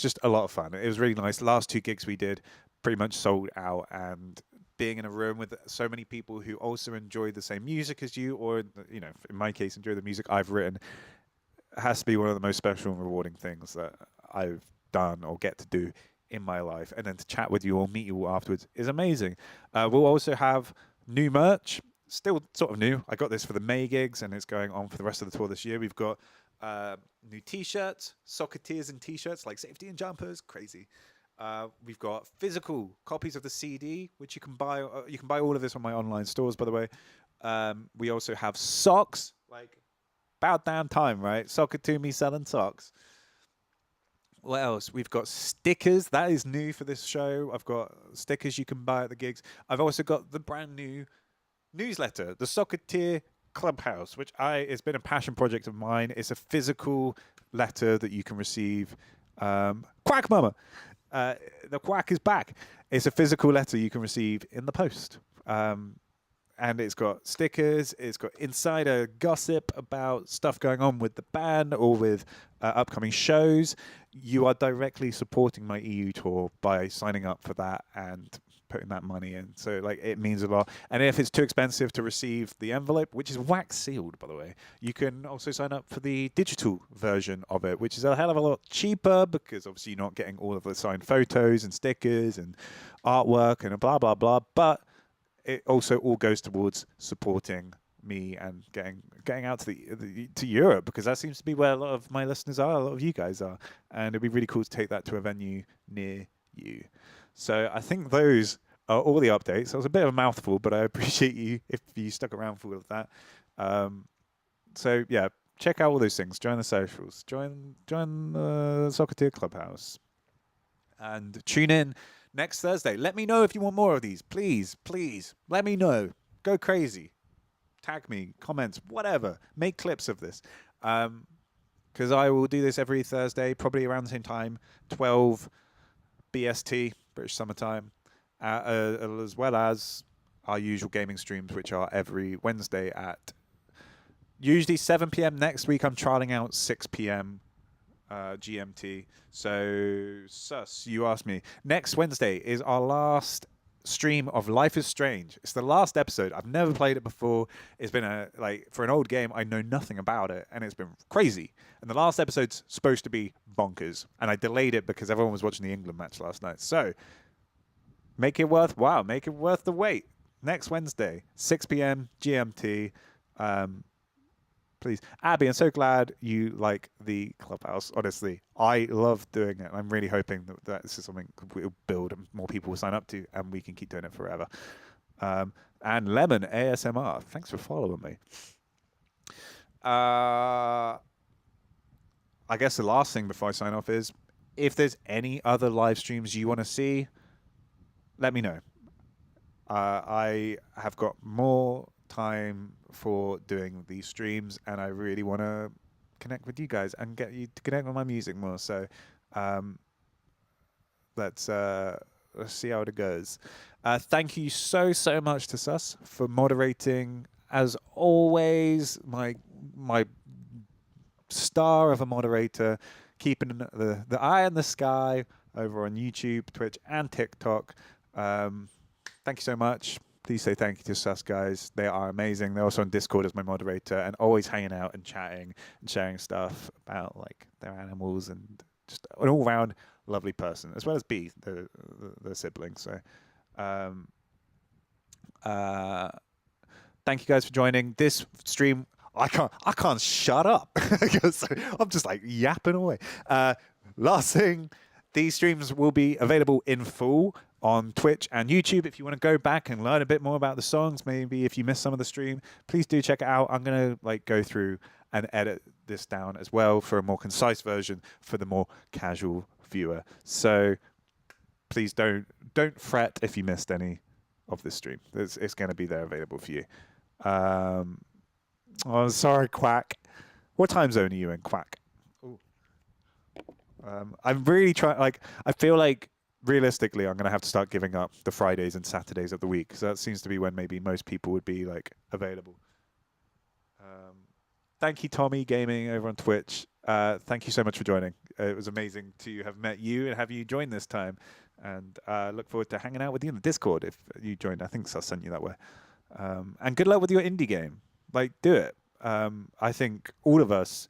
just a lot of fun. It was really nice. The last 2 gigs we did pretty much sold out, and being in a room with so many people who also enjoy the same music as you, or in my case, enjoy the music I've written, has to be one of the most special and rewarding things that I've done or get to do in my life. And then to chat with you or meet you all afterwards is amazing. We'll also have new merch, still sort of new. I got this for the May gigs, and it's going on for the rest of the tour this year. We've got new T-shirts, Socketeers and T-shirts, like Safety and Jumpers, crazy. We've got physical copies of the CD, which you can buy. You can buy all of this on my online stores, by the way. We also have socks, about damn time, right? SOCKiTTOME selling socks. What else? We've got stickers. That is new for this show. I've got stickers you can buy at the gigs. I've also got the brand new newsletter, the Socketeer Clubhouse, which it's been a passion project of mine. It's a physical letter that you can receive. Quack mama. The quack is back. It's a physical letter you can receive in the post. And it's got stickers, it's got insider gossip about stuff going on with the band or with upcoming shows. You are directly supporting my EU tour by signing up for that and putting that money in. So it means a lot. And if it's too expensive to receive the envelope, which is wax sealed, by the way, you can also sign up for the digital version of it, which is a hell of a lot cheaper, because obviously you're not getting all of the signed photos and stickers and artwork and blah, blah, blah. But it also all goes towards supporting me and getting out to Europe, because that seems to be where a lot of my listeners are, a lot of you guys are, and it'd be really cool to take that to a venue near you. So I think those are all the updates. That was a bit of a mouthful, but I appreciate you if you stuck around for all of that. So yeah, check out all those things. Join the socials. Join the Socketeer Clubhouse, and tune in next Thursday. Let me know if you want more of these. Please, please, let me know. Go crazy. Tag me, comments, whatever. Make clips of this. Because I will do this every Thursday, probably around the same time, 12 BST, British Summertime, as well as our usual gaming streams, which are every Wednesday at usually 7 p.m. Next week, I'm trialing out 6 p.m. GMT. So, Sus, you asked me. Next Wednesday is our last stream of Life is Strange. It's the last episode. I've never played it before. It's been for an old game, I know nothing about it, and it's been crazy. And the last episode's supposed to be bonkers, and I delayed it because everyone was watching the England match last night. So, make it worthwhile. Make it worth the wait. Next Wednesday, 6 p.m. GMT. Please. Abby, I'm so glad you like the Clubhouse. Honestly, I love doing it. I'm really hoping that this is something we'll build and more people will sign up to, and we can keep doing it forever. And Lemon ASMR, thanks for following me. I guess the last thing before I sign off is, if there's any other live streams you want to see, let me know. I have got more time for doing these streams, and I really want to connect with you guys and get you to connect with my music more. So let's see how it goes. Thank you so much to Sus for moderating, as always. My star of a moderator, keeping the eye in the sky over on YouTube, Twitch, and TikTok. Thank you so much. Please say thank you to Sus guys. They are amazing. They're also on Discord as my moderator, and always hanging out and chatting and sharing stuff about like their animals, and just an all-round lovely person, as well as B, the sibling. So thank you guys for joining this stream. I can't shut up because I'm just like yapping away. Last thing, these streams will be available in full on Twitch and YouTube. If you want to go back and learn a bit more about the songs, maybe if you missed some of the stream, please do check it out. I'm gonna go through and edit this down as well for a more concise version for the more casual viewer. So please don't fret if you missed any of this stream. It's going to be there available for you. Oh, sorry, Quack. What time zone are you in, Quack? I'm really trying. I feel like realistically, I'm going to have to start giving up the Fridays and Saturdays of the week, because that seems to be when maybe most people would be available. Thank you, Tommy Gaming over on Twitch. Thank you so much for joining. It was amazing to have met you and have you join this time. And look forward to hanging out with you in the Discord if you joined. I think Sus sent you that way. And good luck with your indie game. Do it. I think all of us,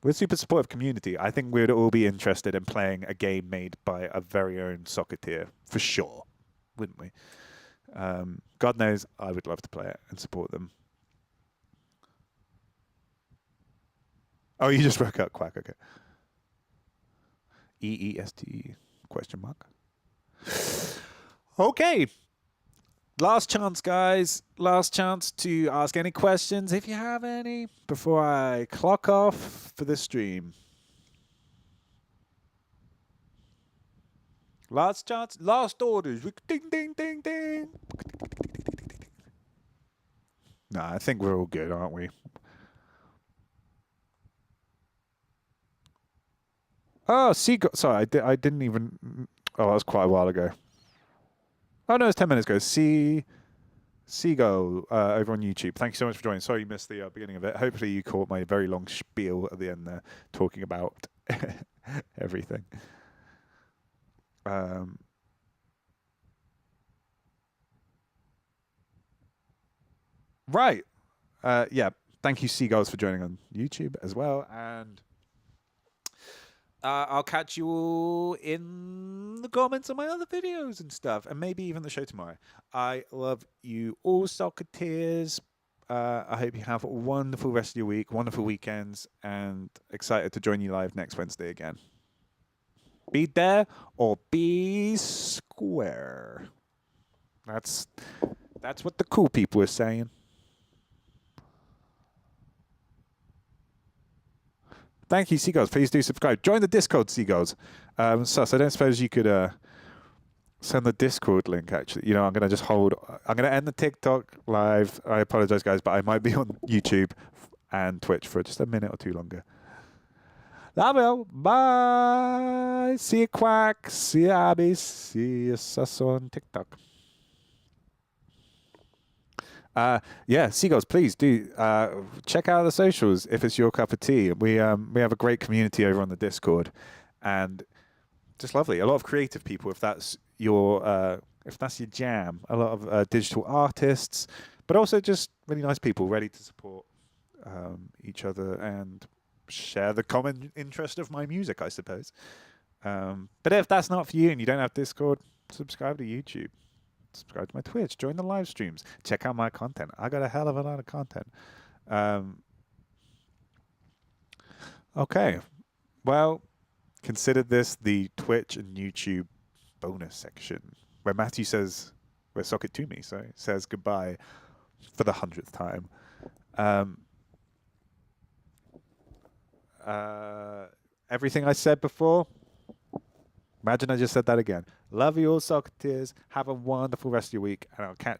we're a super supportive community. I think we'd all be interested in playing a game made by a very own SOCKiTTOME, for sure, wouldn't we? God knows I would love to play it and support them. Oh, you just broke out, Quack. Okay. EEST ? Okay. Last chance, guys. Last chance to ask any questions, if you have any, before I clock off for this stream. Last chance. Last orders. Ding, ding, ding, ding. Nah, I think we're all good, aren't we? Oh, Seagull. Sorry, I didn't even. Oh, that was quite a while ago. Oh, no, it's 10 minutes ago. Seagull over on YouTube. Thank you so much for joining. Sorry you missed the beginning of it. Hopefully you caught my very long spiel at the end there, talking about everything. Right. Yeah. Thank you, Seagulls, for joining on YouTube as well. And I'll catch you all in the comments on my other videos and stuff, and maybe even the show tomorrow. I love you all, SOCKiTTOME. I hope you have a wonderful rest of your week, wonderful weekends, and excited to join you live next Wednesday again. Be there or be square. That's what the cool people are saying. Thank you, Seagulls. Please do subscribe. Join the Discord, Seagulls. Sus, I don't suppose you could send the Discord link, actually. You know, I'm going to just hold. I'm going to end the TikTok live. I apologize, guys, but I might be on YouTube and Twitch for just a minute or two longer. Love you. Bye. See you, Quack. See you, Abby. See you, Sus on TikTok. Yeah, Seagulls, please do check out the socials if it's your cup of tea. We have a great community over on the Discord, and just lovely. A lot of creative people, if that's your jam. A lot of digital artists, but also just really nice people ready to support each other and share the common interest of my music, I suppose. But if that's not for you and you don't have Discord, subscribe to YouTube, subscribe to my Twitch, join the live streams, check out my content. I got a hell of a lot of content. Um, okay, well, consider this the Twitch and YouTube bonus section where Matthew says, where Sock It To Me, sorry, says goodbye for the 100th time. Everything I said before, imagine I just said that again. Love you all, Socketeers. Have a wonderful rest of your week, and I'll catch